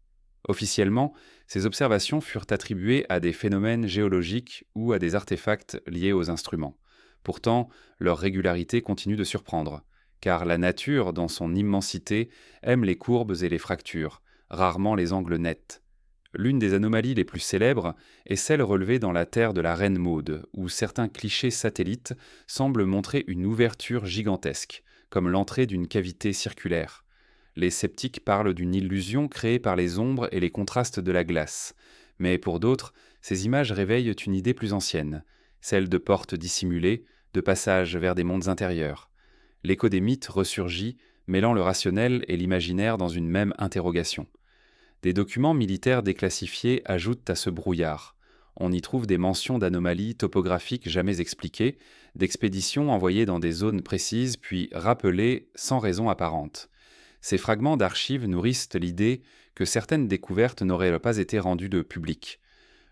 Officiellement, ces observations furent attribuées à des phénomènes géologiques ou à des artefacts liés aux instruments. Pourtant, leur régularité continue de surprendre, car la nature, dans son immensité, aime les courbes et les fractures, rarement les angles nets. L'une des anomalies les plus célèbres est celle relevée dans la Terre de la Reine Maude, où certains clichés satellites semblent montrer une ouverture gigantesque, comme l'entrée d'une cavité circulaire. Les sceptiques parlent d'une illusion créée par les ombres et les contrastes de la glace. Mais pour d'autres, ces images réveillent une idée plus ancienne, celle de portes dissimulées, de passages vers des mondes intérieurs. L'écho des mythes ressurgit, mêlant le rationnel et l'imaginaire dans une même interrogation. Des documents militaires déclassifiés ajoutent à ce brouillard. On y trouve des mentions d'anomalies topographiques jamais expliquées, d'expéditions envoyées dans des zones précises puis rappelées sans raison apparente. Ces fragments d'archives nourrissent l'idée que certaines découvertes n'auraient pas été rendues de public.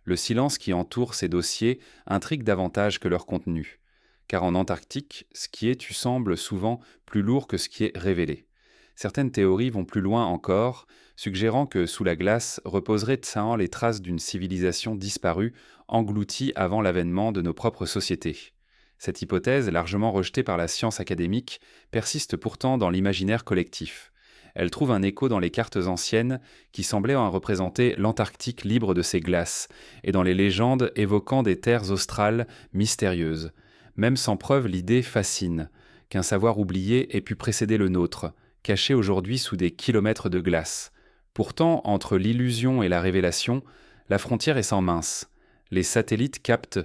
Le silence qui entoure ces dossiers intrigue davantage que leur contenu. Car en Antarctique, ce qui est tu semble souvent plus lourd que ce qui est révélé. Certaines théories vont plus loin encore, suggérant que sous la glace reposeraient tsahant les traces d'une civilisation disparue, engloutie avant l'avènement de nos propres sociétés. Cette hypothèse, largement rejetée par la science académique, persiste pourtant dans l'imaginaire collectif. Elle trouve un écho dans les cartes anciennes qui semblaient en représenter l'Antarctique libre de ses glaces, et dans les légendes évoquant des terres australes mystérieuses. Même sans preuve, l'idée fascine, qu'un savoir oublié ait pu précéder le nôtre, caché aujourd'hui sous des kilomètres de glace. Pourtant, entre l'illusion et la révélation, la frontière est sans mince. Les satellites captent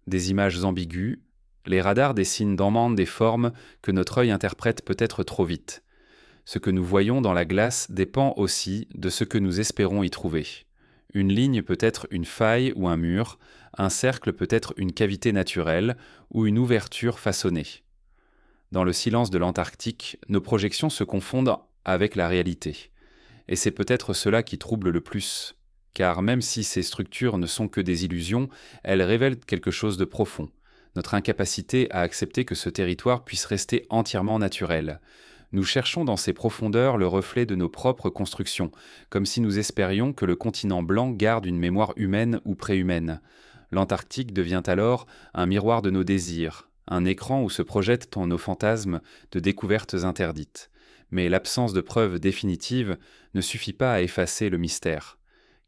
des images ambiguës, les radars dessinent d'en des formes que notre œil interprète peut-être trop vite. Ce que nous voyons dans la glace dépend aussi de ce que nous espérons y trouver. Une ligne peut être une faille ou un mur, un cercle peut être une cavité naturelle ou une ouverture façonnée. Dans le silence de l'Antarctique, nos projections se confondent avec la réalité. Et c'est peut-être cela qui trouble le plus, car même si ces structures ne sont que des illusions, elles révèlent quelque chose de profond, notre incapacité à accepter que ce territoire puisse rester entièrement naturel. Nous cherchons dans ces profondeurs le reflet de nos propres constructions, comme si nous espérions que le continent blanc garde une mémoire humaine ou préhumaine. L'Antarctique devient alors un miroir de nos désirs, un écran où se projettent nos fantasmes de découvertes interdites. Mais l'absence de preuves définitives ne suffit pas à effacer le mystère,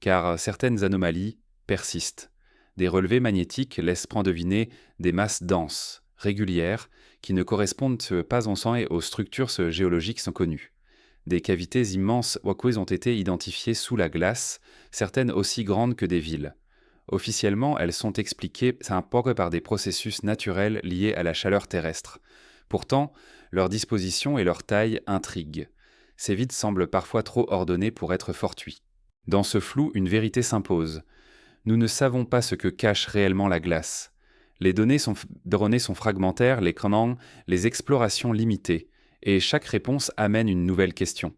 car certaines anomalies persistent. Des relevés magnétiques laissent deviner des masses denses, régulières, qui ne correspondent pas ensemble aux structures géologiques sont connues. Des cavités immenses ont été identifiées sous la glace, certaines aussi grandes que des villes. Officiellement, elles sont expliquées par des processus naturels liés à la chaleur terrestre. Pourtant, leur disposition et leur taille intriguent. Ces vides semblent parfois trop ordonnés pour être fortuits. Dans ce flou, une vérité s'impose. Nous ne savons pas ce que cache réellement la glace. Les données sont fragmentaires, les explorations limitées, et chaque réponse amène une nouvelle question.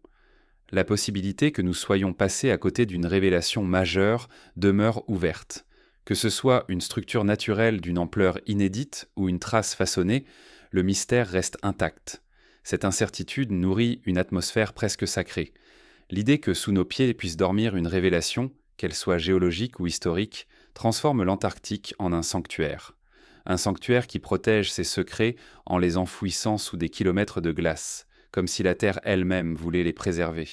La possibilité que nous soyons passés à côté d'une révélation majeure demeure ouverte. Que ce soit une structure naturelle d'une ampleur inédite ou une trace façonnée, le mystère reste intact. Cette incertitude nourrit une atmosphère presque sacrée. L'idée que sous nos pieds puisse dormir une révélation, qu'elle soit géologique ou historique, transforme l'Antarctique en un sanctuaire. Un sanctuaire qui protège ses secrets en les enfouissant sous des kilomètres de glace, comme si la Terre elle-même voulait les préserver.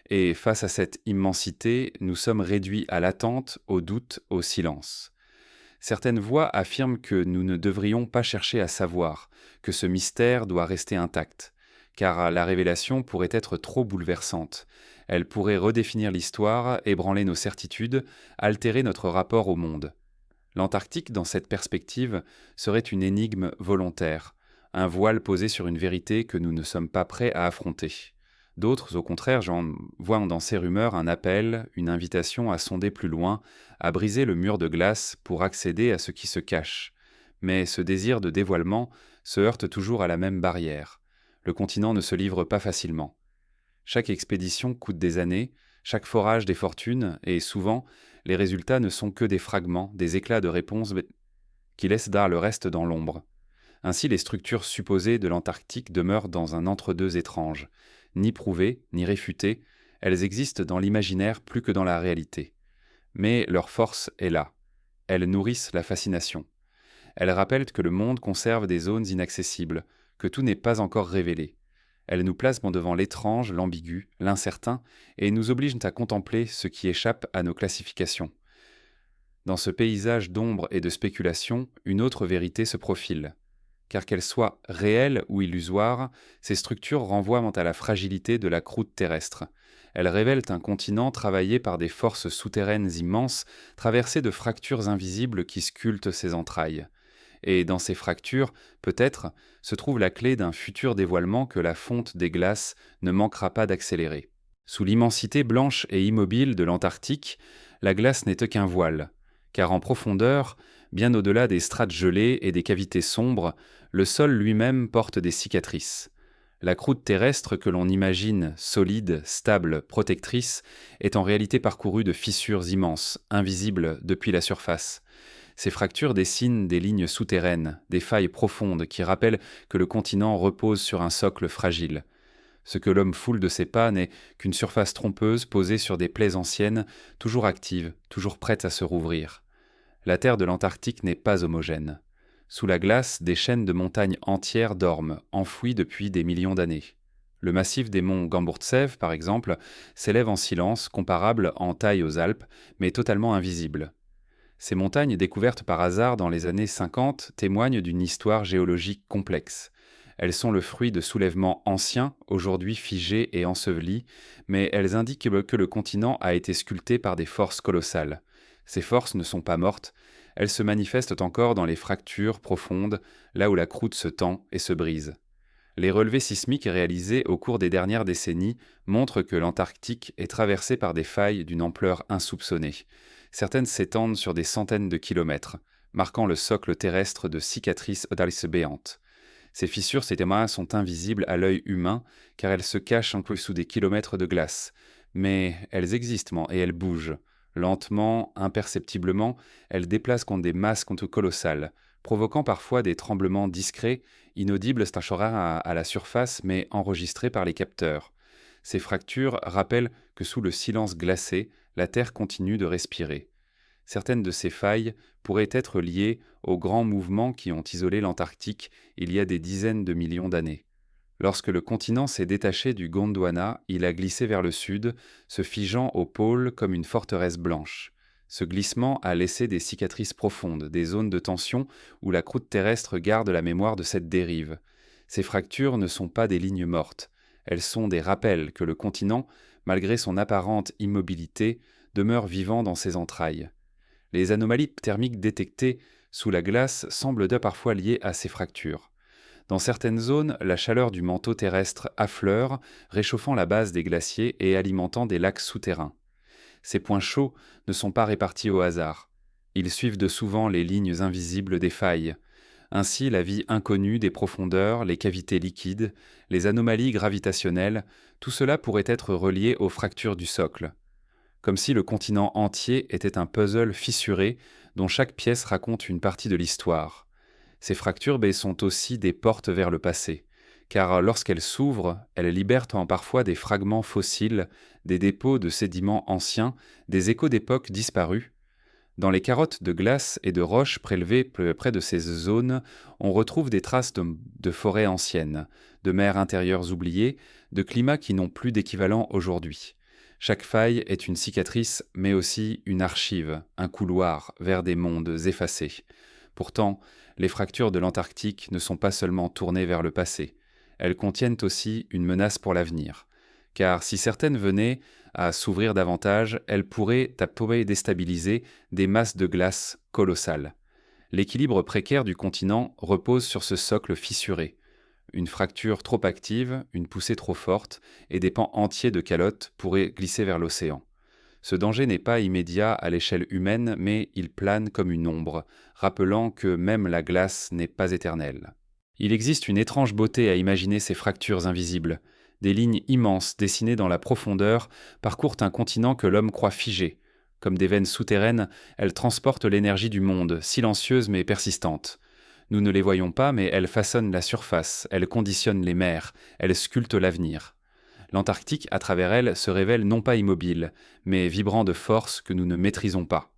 Et face à cette immensité, nous sommes réduits à l'attente, au doute, au silence. Certaines voix affirment que nous ne devrions pas chercher à savoir, que ce mystère doit rester intact, car la révélation pourrait être trop bouleversante. Elle pourrait redéfinir l'histoire, ébranler nos certitudes, altérer notre rapport au monde. L'Antarctique, dans cette perspective, serait une énigme volontaire, un voile posé sur une vérité que nous ne sommes pas prêts à affronter. D'autres, au contraire, voient dans ces rumeurs un appel, une invitation à sonder plus loin, à briser le mur de glace pour accéder à ce qui se cache. Mais ce désir de dévoilement se heurte toujours à la même barrière. Le continent ne se livre pas facilement. Chaque expédition coûte des années, chaque forage des fortunes, et souvent, les résultats ne sont que des fragments, des éclats de réponses qui laissent le reste dans l'ombre. Ainsi, les structures supposées de l'Antarctique demeurent dans un entre-deux étrange. Ni prouvées, ni réfutées, elles existent dans l'imaginaire plus que dans la réalité. Mais leur force est là. Elles nourrissent la fascination. Elles rappellent que le monde conserve des zones inaccessibles, que tout n'est pas encore révélé. Elles nous placent devant l'étrange, l'ambigu, l'incertain, et nous obligent à contempler ce qui échappe à nos classifications. Dans ce paysage d'ombre et de spéculation, une autre vérité se profile. Car qu'elles soient réelles ou illusoires, ces structures renvoient à la fragilité de la croûte terrestre. Elles révèlent un continent travaillé par des forces souterraines immenses, traversées de fractures invisibles qui sculptent ses entrailles. Et dans ces fractures, peut-être, se trouve la clé d'un futur dévoilement que la fonte des glaces ne manquera pas d'accélérer. Sous l'immensité blanche et immobile de l'Antarctique, la glace n'est qu'un voile, car en profondeur, bien au-delà des strates gelées et des cavités sombres, le sol lui-même porte des cicatrices. La croûte terrestre que l'on imagine solide, stable, protectrice, est en réalité parcourue de fissures immenses, invisibles depuis la surface. Ces fractures dessinent des lignes souterraines, des failles profondes qui rappellent que le continent repose sur un socle fragile. Ce que l'homme foule de ses pas n'est qu'une surface trompeuse posée sur des plaies anciennes, toujours actives, toujours prêtes à se rouvrir. La terre de l'Antarctique n'est pas homogène. Sous la glace, des chaînes de montagnes entières dorment, enfouies depuis des millions d'années. Le massif des monts Gamburtsev, par exemple, s'élève en silence, comparable en taille aux Alpes, mais totalement invisible. Ces montagnes, découvertes par hasard dans les années 50, témoignent d'une histoire géologique complexe. Elles sont le fruit de soulèvements anciens, aujourd'hui figés et ensevelis, mais elles indiquent que le continent a été sculpté par des forces colossales. Ces forces ne sont pas mortes, elles se manifestent encore dans les fractures profondes, là où la croûte se tend et se brise. Les relevés sismiques réalisés au cours des dernières décennies montrent que l'Antarctique est traversé par des failles d'une ampleur insoupçonnée. Certaines s'étendent sur des centaines de kilomètres, marquant le socle terrestre de cicatrices béantes. Ces fissures, ces témoins sont invisibles à l'œil humain, car elles se cachent sous des kilomètres de glace. Mais elles existent et elles bougent. Lentement, imperceptiblement, elles déplacent contre des masses colossales, provoquant parfois des tremblements discrets, inaudibles à la surface, mais enregistrés par les capteurs. Ces fractures rappellent que sous le silence glacé, la Terre continue de respirer. Certaines de ces failles pourraient être liées aux grands mouvements qui ont isolé l'Antarctique il y a des dizaines de millions d'années. Lorsque le continent s'est détaché du Gondwana, il a glissé vers le sud, se figeant au pôle comme une forteresse blanche. Ce glissement a laissé des cicatrices profondes, des zones de tension où la croûte terrestre garde la mémoire de cette dérive. Ces fractures ne sont pas des lignes mortes, elles sont des rappels que le continent, malgré son apparente immobilité, demeure vivant dans ses entrailles. Les anomalies thermiques détectées sous la glace semblent parfois liées à ces fractures. Dans certaines zones, la chaleur du manteau terrestre affleure, réchauffant la base des glaciers et alimentant des lacs souterrains. Ces points chauds ne sont pas répartis au hasard. Ils suivent de souvent les lignes invisibles des failles. Ainsi, la vie inconnue des profondeurs, les cavités liquides, les anomalies gravitationnelles, tout cela pourrait être relié aux fractures du socle. Comme si le continent entier était un puzzle fissuré dont chaque pièce raconte une partie de l'histoire. Ces fractures sont aussi des portes vers le passé, car lorsqu'elles s'ouvrent, elles libèrent parfois des fragments fossiles, des dépôts de sédiments anciens, des échos d'époques disparues. Dans les carottes de glace et de roches prélevées près de ces zones, on retrouve des traces de forêts anciennes, de mers intérieures oubliées, de climats qui n'ont plus d'équivalent aujourd'hui. Chaque faille est une cicatrice, mais aussi une archive, un couloir vers des mondes effacés. Pourtant, les fractures de l'Antarctique ne sont pas seulement tournées vers le passé, elles contiennent aussi une menace pour l'avenir. Car si certaines venaient à s'ouvrir davantage, elles pourraient déstabiliser des masses de glace colossales. L'équilibre précaire du continent repose sur ce socle fissuré. Une fracture trop active, une poussée trop forte, et des pans entiers de calotte pourraient glisser vers l'océan. Ce danger n'est pas immédiat à l'échelle humaine, mais il plane comme une ombre, rappelant que même la glace n'est pas éternelle. Il existe une étrange beauté à imaginer ces fractures invisibles. Des lignes immenses dessinées dans la profondeur parcourent un continent que l'homme croit figé. Comme des veines souterraines, elles transportent l'énergie du monde, silencieuse mais persistante. Nous ne les voyons pas, mais elles façonnent la surface, elles conditionnent les mers, elles sculptent l'avenir. L'Antarctique, à travers elle, se révèle non pas immobile, mais vibrant de forces que nous ne maîtrisons pas.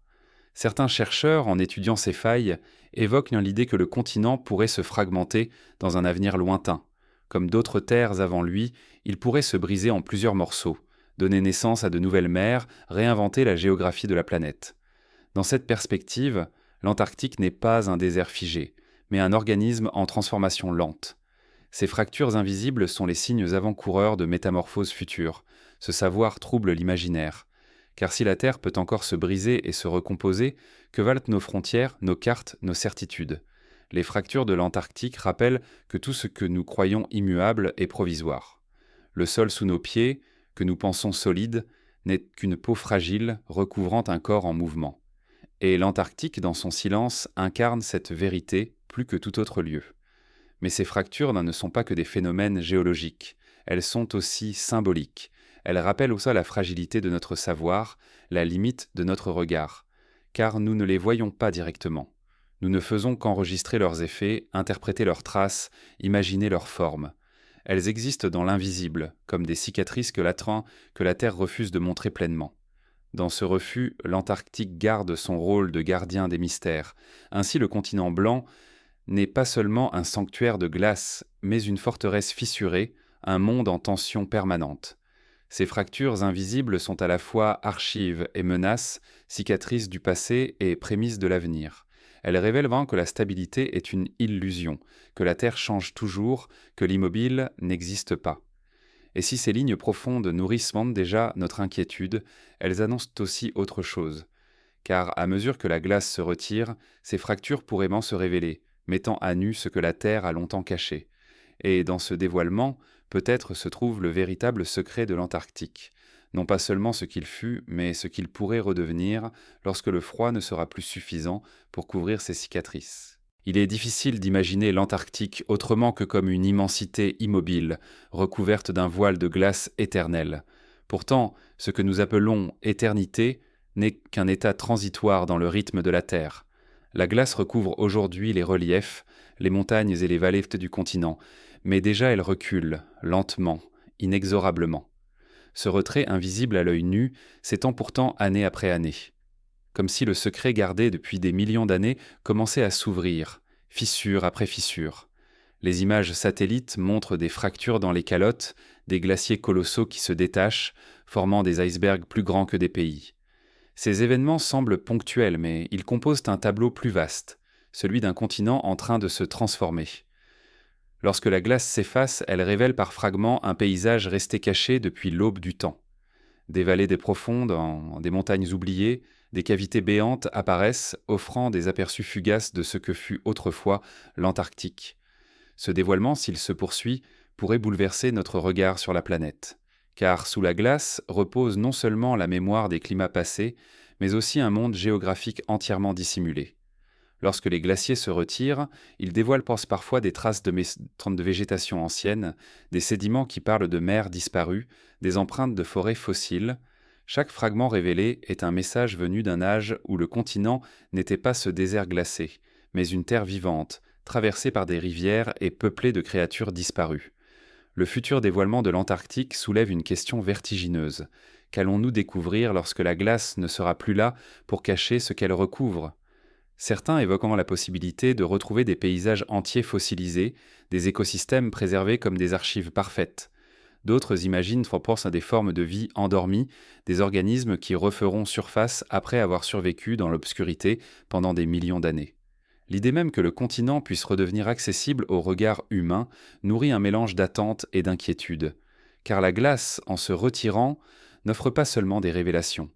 Certains chercheurs, en étudiant ces failles, évoquent l'idée que le continent pourrait se fragmenter dans un avenir lointain, Comme d'autres terres avant lui, il pourrait se briser en plusieurs morceaux, donner naissance à de nouvelles mers, réinventer la géographie de la planète. Dans cette perspective, l'Antarctique n'est pas un désert figé, mais un organisme en transformation lente. Ces fractures invisibles sont les signes avant-coureurs de métamorphoses futures. Ce savoir trouble l'imaginaire. Car si la Terre peut encore se briser et se recomposer, que valent nos frontières, nos cartes, nos certitudes? Les fractures de l'Antarctique rappellent que tout ce que nous croyons immuable est provisoire. Le sol sous nos pieds, que nous pensons solide, n'est qu'une peau fragile recouvrant un corps en mouvement. Et l'Antarctique, dans son silence, incarne cette vérité plus que tout autre lieu. Mais ces fractures ne sont pas que des phénomènes géologiques, elles sont aussi symboliques. Elles rappellent aussi la fragilité de notre savoir, la limite de notre regard, car nous ne les voyons pas directement. Nous ne faisons qu'enregistrer leurs effets, interpréter leurs traces, imaginer leurs formes. Elles existent dans l'invisible, comme des cicatrices que la Terre refuse de montrer pleinement. Dans ce refus, l'Antarctique garde son rôle de gardien des mystères. Ainsi, le continent blanc n'est pas seulement un sanctuaire de glace, mais une forteresse fissurée, un monde en tension permanente. Ces fractures invisibles sont à la fois archives et menaces, cicatrices du passé et prémices de l'avenir. Elles révèlent vraiment que la stabilité est une illusion, que la Terre change toujours, que l'immobile n'existe pas. Et si ces lignes profondes nourrissent déjà notre inquiétude, elles annoncent aussi autre chose. Car à mesure que la glace se retire, ces fractures pourraient se révéler, mettant à nu ce que la Terre a longtemps caché. Et dans ce dévoilement, peut-être se trouve le véritable secret de l'Antarctique. Non pas seulement ce qu'il fut, mais ce qu'il pourrait redevenir lorsque le froid ne sera plus suffisant pour couvrir ses cicatrices. Il est difficile d'imaginer l'Antarctique autrement que comme une immensité immobile, recouverte d'un voile de glace éternelle. Pourtant, ce que nous appelons éternité n'est qu'un état transitoire dans le rythme de la Terre. La glace recouvre aujourd'hui les reliefs, les montagnes et les vallées du continent, mais déjà elle recule, lentement, inexorablement. Ce retrait invisible à l'œil nu s'étend pourtant année après année. Comme si le secret gardé depuis des millions d'années commençait à s'ouvrir, fissure après fissure. Les images satellites montrent des fractures dans les calottes, des glaciers colossaux qui se détachent, formant des icebergs plus grands que des pays. Ces événements semblent ponctuels, mais ils composent un tableau plus vaste, celui d'un continent en train de se transformer. Lorsque la glace s'efface, elle révèle par fragments un paysage resté caché depuis l'aube du temps. Des vallées des profondes, des montagnes oubliées, des cavités béantes apparaissent, offrant des aperçus fugaces de ce que fut autrefois l'Antarctique. Ce dévoilement, s'il se poursuit, pourrait bouleverser notre regard sur la planète. Car sous la glace repose non seulement la mémoire des climats passés, mais aussi un monde géographique entièrement dissimulé. Lorsque les glaciers se retirent, ils dévoilent parfois des traces de végétation ancienne, des sédiments qui parlent de mers disparues, des empreintes de forêts fossiles. Chaque fragment révélé est un message venu d'un âge où le continent n'était pas ce désert glacé, mais une terre vivante, traversée par des rivières et peuplée de créatures disparues. Le futur dévoilement de l'Antarctique soulève une question vertigineuse. Qu'allons-nous découvrir lorsque la glace ne sera plus là pour cacher ce qu'elle recouvre ? Certains évoquant la possibilité de retrouver des paysages entiers fossilisés, des écosystèmes préservés comme des archives parfaites. D'autres imaginent pensent à des formes de vie endormies, des organismes qui referont surface après avoir survécu dans l'obscurité pendant des millions d'années. L'idée même que le continent puisse redevenir accessible au regard humain nourrit un mélange d'attente et d'inquiétude. Car la glace, en se retirant, n'offre pas seulement des révélations.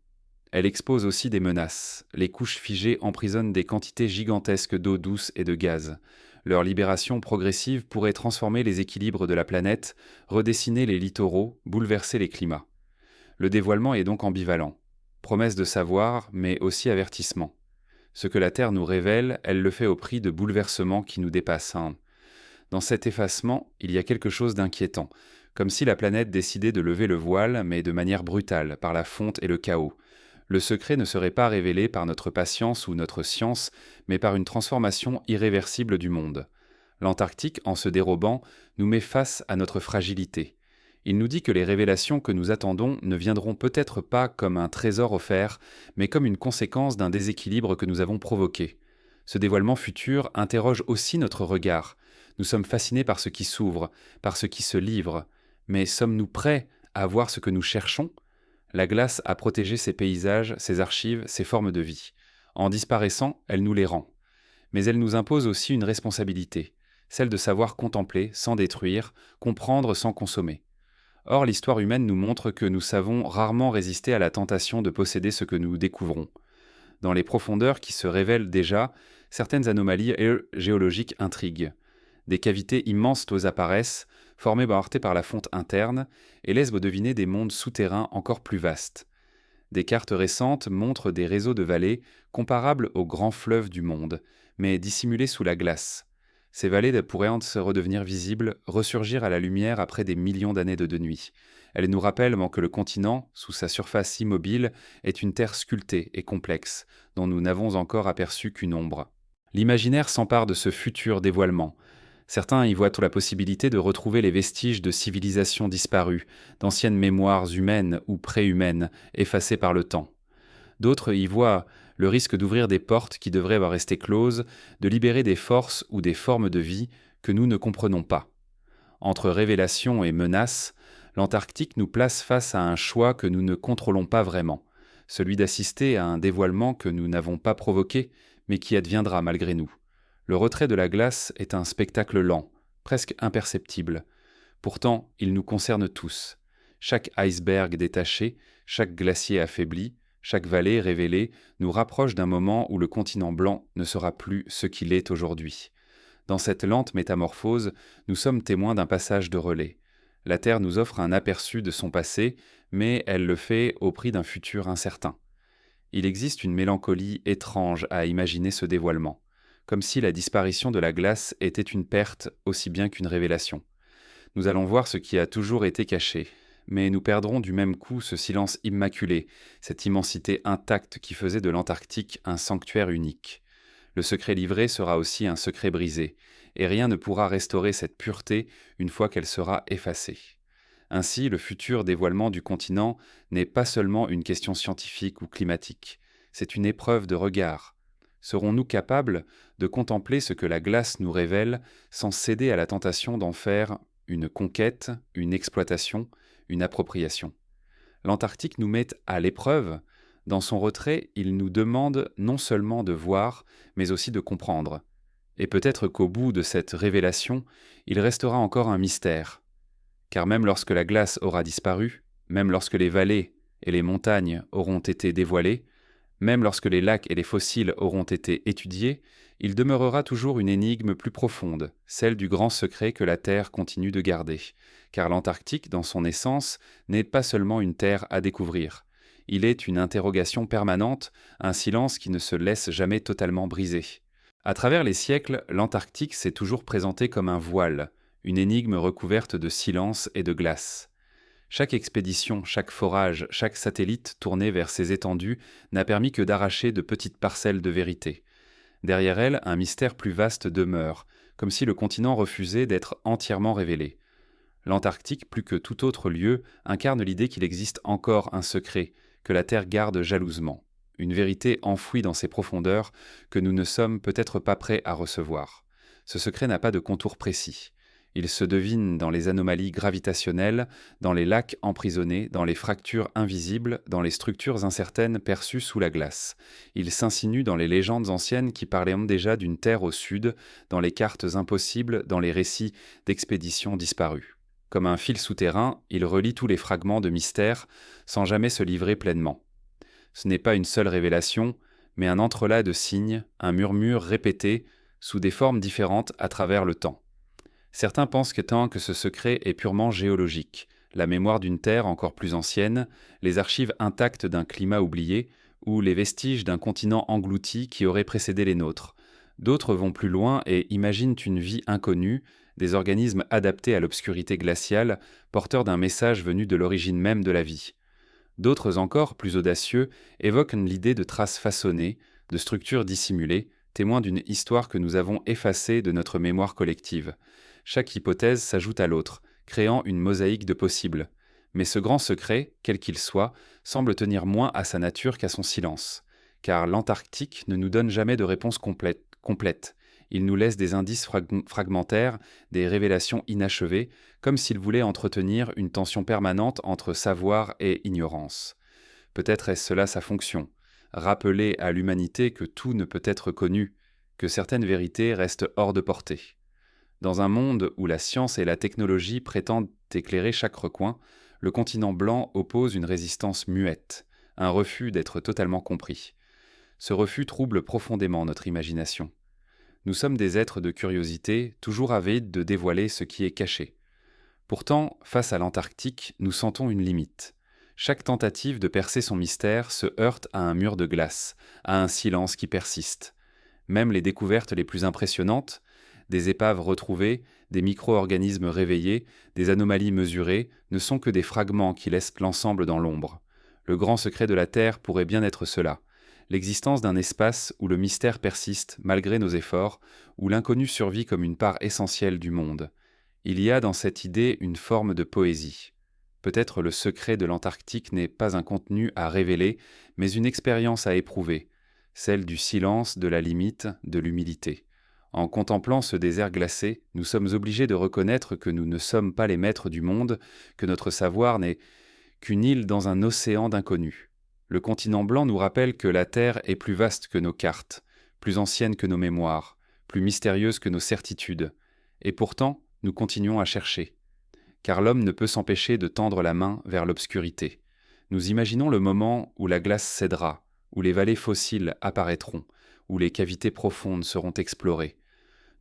Elle expose aussi des menaces. Les couches figées emprisonnent des quantités gigantesques d'eau douce et de gaz. Leur libération progressive pourrait transformer les équilibres de la planète, redessiner les littoraux, bouleverser les climats. Le dévoilement est donc ambivalent. Promesse de savoir, mais aussi avertissement. Ce que la Terre nous révèle, elle le fait au prix de bouleversements qui nous dépassent. Dans cet effacement, il y a quelque chose d'inquiétant, comme si la planète décidait de lever le voile, mais de manière brutale, par la fonte et le chaos. Le secret ne serait pas révélé par notre patience ou notre science, mais par une transformation irréversible du monde. L'Antarctique, en se dérobant, nous met face à notre fragilité. Il nous dit que les révélations que nous attendons ne viendront peut-être pas comme un trésor offert, mais comme une conséquence d'un déséquilibre que nous avons provoqué. Ce dévoilement futur interroge aussi notre regard. Nous sommes fascinés par ce qui s'ouvre, par ce qui se livre, mais sommes-nous prêts à voir ce que nous cherchons? La glace a protégé ses paysages, ses archives, ses formes de vie. En disparaissant, elle nous les rend. Mais elle nous impose aussi une responsabilité, celle de savoir contempler sans détruire, comprendre sans consommer. Or, l'histoire humaine nous montre que nous savons rarement résister à la tentation de posséder ce que nous découvrons. Dans les profondeurs qui se révèlent déjà, certaines anomalies géologiques intriguent. Des cavités immenses apparaissent, formées par la fonte interne, et laissent deviner des mondes souterrains encore plus vastes. Des cartes récentes montrent des réseaux de vallées comparables aux grands fleuves du monde, mais dissimulés sous la glace. Ces vallées pourraient se redevenir visibles, ressurgir à la lumière après des millions d'années de nuit. Elles nous rappellent que le continent, sous sa surface immobile, est une terre sculptée et complexe, dont nous n'avons encore aperçu qu'une ombre. L'imaginaire s'empare de ce futur dévoilement. Certains y voient la possibilité de retrouver les vestiges de civilisations disparues, d'anciennes mémoires humaines ou préhumaines, effacées par le temps. D'autres y voient le risque d'ouvrir des portes qui devraient rester closes, de libérer des forces ou des formes de vie que nous ne comprenons pas. Entre révélation et menace, l'Antarctique nous place face à un choix que nous ne contrôlons pas vraiment, celui d'assister à un dévoilement que nous n'avons pas provoqué, mais qui adviendra malgré nous. Le retrait de la glace est un spectacle lent, presque imperceptible. Pourtant, il nous concerne tous. Chaque iceberg détaché, chaque glacier affaibli, chaque vallée révélée nous rapproche d'un moment où le continent blanc ne sera plus ce qu'il est aujourd'hui. Dans cette lente métamorphose, nous sommes témoins d'un passage de relais. La Terre nous offre un aperçu de son passé, mais elle le fait au prix d'un futur incertain. Il existe une mélancolie étrange à imaginer ce dévoilement, comme si la disparition de la glace était une perte aussi bien qu'une révélation. Nous allons voir ce qui a toujours été caché, mais nous perdrons du même coup ce silence immaculé, cette immensité intacte qui faisait de l'Antarctique un sanctuaire unique. Le secret livré sera aussi un secret brisé, et rien ne pourra restaurer cette pureté une fois qu'elle sera effacée. Ainsi, le futur dévoilement du continent n'est pas seulement une question scientifique ou climatique, c'est une épreuve de regard. Serons-nous capables de contempler ce que la glace nous révèle sans céder à la tentation d'en faire une conquête, une exploitation, une appropriation? L'Antarctique nous met à l'épreuve. Dans son retrait, il nous demande non seulement de voir, mais aussi de comprendre. Et peut-être qu'au bout de cette révélation, il restera encore un mystère. Car même lorsque la glace aura disparu, même lorsque les vallées et les montagnes auront été dévoilées, même lorsque les lacs et les fossiles auront été étudiés, il demeurera toujours une énigme plus profonde, celle du grand secret que la Terre continue de garder. Car l'Antarctique, dans son essence, n'est pas seulement une terre à découvrir. Il est une interrogation permanente, un silence qui ne se laisse jamais totalement briser. À travers les siècles, l'Antarctique s'est toujours présenté comme un voile, une énigme recouverte de silence et de glace. Chaque expédition, chaque forage, chaque satellite tourné vers ces étendues n'a permis que d'arracher de petites parcelles de vérité. Derrière elles, un mystère plus vaste demeure, comme si le continent refusait d'être entièrement révélé. L'Antarctique, plus que tout autre lieu, incarne l'idée qu'il existe encore un secret, que la Terre garde jalousement, une vérité enfouie dans ses profondeurs que nous ne sommes peut-être pas prêts à recevoir. Ce secret n'a pas de contour précis. Il se devine dans les anomalies gravitationnelles, dans les lacs emprisonnés, dans les fractures invisibles, dans les structures incertaines perçues sous la glace. Il s'insinue dans les légendes anciennes qui parlaient déjà d'une terre au sud, dans les cartes impossibles, dans les récits d'expéditions disparues. Comme un fil souterrain, il relie tous les fragments de mystère sans jamais se livrer pleinement. Ce n'est pas une seule révélation, mais un entrelac de signes, un murmure répété, sous des formes différentes à travers le temps. Certains pensent que ce secret est purement géologique, la mémoire d'une terre encore plus ancienne, les archives intactes d'un climat oublié, ou les vestiges d'un continent englouti qui aurait précédé les nôtres. D'autres vont plus loin et imaginent une vie inconnue, des organismes adaptés à l'obscurité glaciale, porteurs d'un message venu de l'origine même de la vie. D'autres encore, plus audacieux, évoquent l'idée de traces façonnées, de structures dissimulées, témoins d'une histoire que nous avons effacée de notre mémoire collective. Chaque hypothèse s'ajoute à l'autre, créant une mosaïque de possibles. Mais ce grand secret, quel qu'il soit, semble tenir moins à sa nature qu'à son silence. Car l'Antarctique ne nous donne jamais de réponse complète, complète. Il nous laisse des indices fragmentaires, des révélations inachevées, comme s'il voulait entretenir une tension permanente entre savoir et ignorance. Peut-être est-ce cela sa fonction, rappeler à l'humanité que tout ne peut être connu, que certaines vérités restent hors de portée. Dans un monde où la science et la technologie prétendent éclairer chaque recoin, le continent blanc oppose une résistance muette, un refus d'être totalement compris. Ce refus trouble profondément notre imagination. Nous sommes des êtres de curiosité, toujours avides de dévoiler ce qui est caché. Pourtant, face à l'Antarctique, nous sentons une limite. Chaque tentative de percer son mystère se heurte à un mur de glace, à un silence qui persiste. Même les découvertes les plus impressionnantes, des épaves retrouvées, des micro-organismes réveillés, des anomalies mesurées, ne sont que des fragments qui laissent l'ensemble dans l'ombre. Le grand secret de la Terre pourrait bien être cela, l'existence d'un espace où le mystère persiste malgré nos efforts, où l'inconnu survit comme une part essentielle du monde. Il y a dans cette idée une forme de poésie. Peut-être le secret de l'Antarctique n'est pas un contenu à révéler, mais une expérience à éprouver, celle du silence, de la limite, de l'humilité. En contemplant ce désert glacé, nous sommes obligés de reconnaître que nous ne sommes pas les maîtres du monde, que notre savoir n'est qu'une île dans un océan d'inconnus. Le continent blanc nous rappelle que la Terre est plus vaste que nos cartes, plus ancienne que nos mémoires, plus mystérieuse que nos certitudes. Et pourtant, nous continuons à chercher. Car l'homme ne peut s'empêcher de tendre la main vers l'obscurité. Nous imaginons le moment où la glace cédera, où les vallées fossiles apparaîtront, où les cavités profondes seront explorées.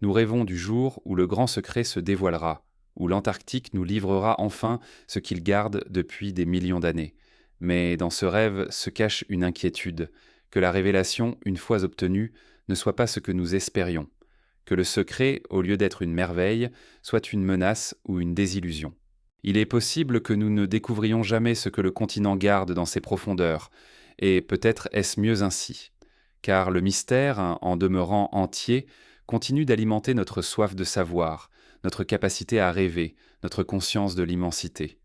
Nous rêvons du jour où le grand secret se dévoilera, où l'Antarctique nous livrera enfin ce qu'il garde depuis des millions d'années. Mais dans ce rêve se cache une inquiétude, que la révélation, une fois obtenue, ne soit pas ce que nous espérions, que le secret, au lieu d'être une merveille, soit une menace ou une désillusion. Il est possible que nous ne découvrions jamais ce que le continent garde dans ses profondeurs, et peut-être est-ce mieux ainsi, car le mystère, en demeurant entier, continue d'alimenter notre soif de savoir, notre capacité à rêver, notre conscience de l'immensité.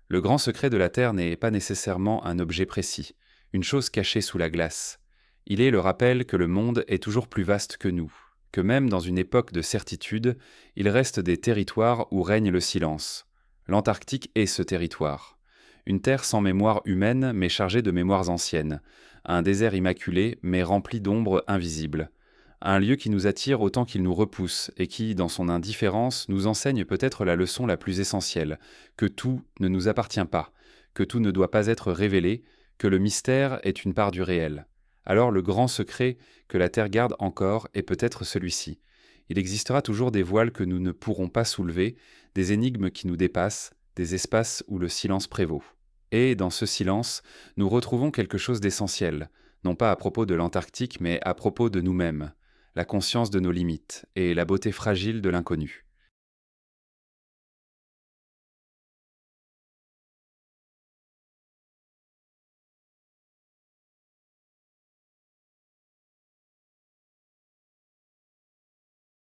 Le grand secret de la Terre n'est pas nécessairement un objet précis, une chose cachée sous la glace. Il est le rappel que le monde est toujours plus vaste que nous, que même dans une époque de certitude, il reste des territoires où règne le silence. L'Antarctique est ce territoire. Une terre sans mémoire humaine mais chargée de mémoires anciennes, un désert immaculé mais rempli d'ombres invisibles. Un lieu qui nous attire autant qu'il nous repousse et qui, dans son indifférence, nous enseigne peut-être la leçon la plus essentielle, que tout ne nous appartient pas, que tout ne doit pas être révélé, que le mystère est une part du réel. Alors le grand secret que la Terre garde encore est peut-être celui-ci. Il existera toujours des voiles que nous ne pourrons pas soulever, des énigmes qui nous dépassent, des espaces où le silence prévaut. Et, dans ce silence, nous retrouvons quelque chose d'essentiel, non pas à propos de l'Antarctique, mais à propos de nous-mêmes, la conscience de nos limites et la beauté fragile de l'inconnu.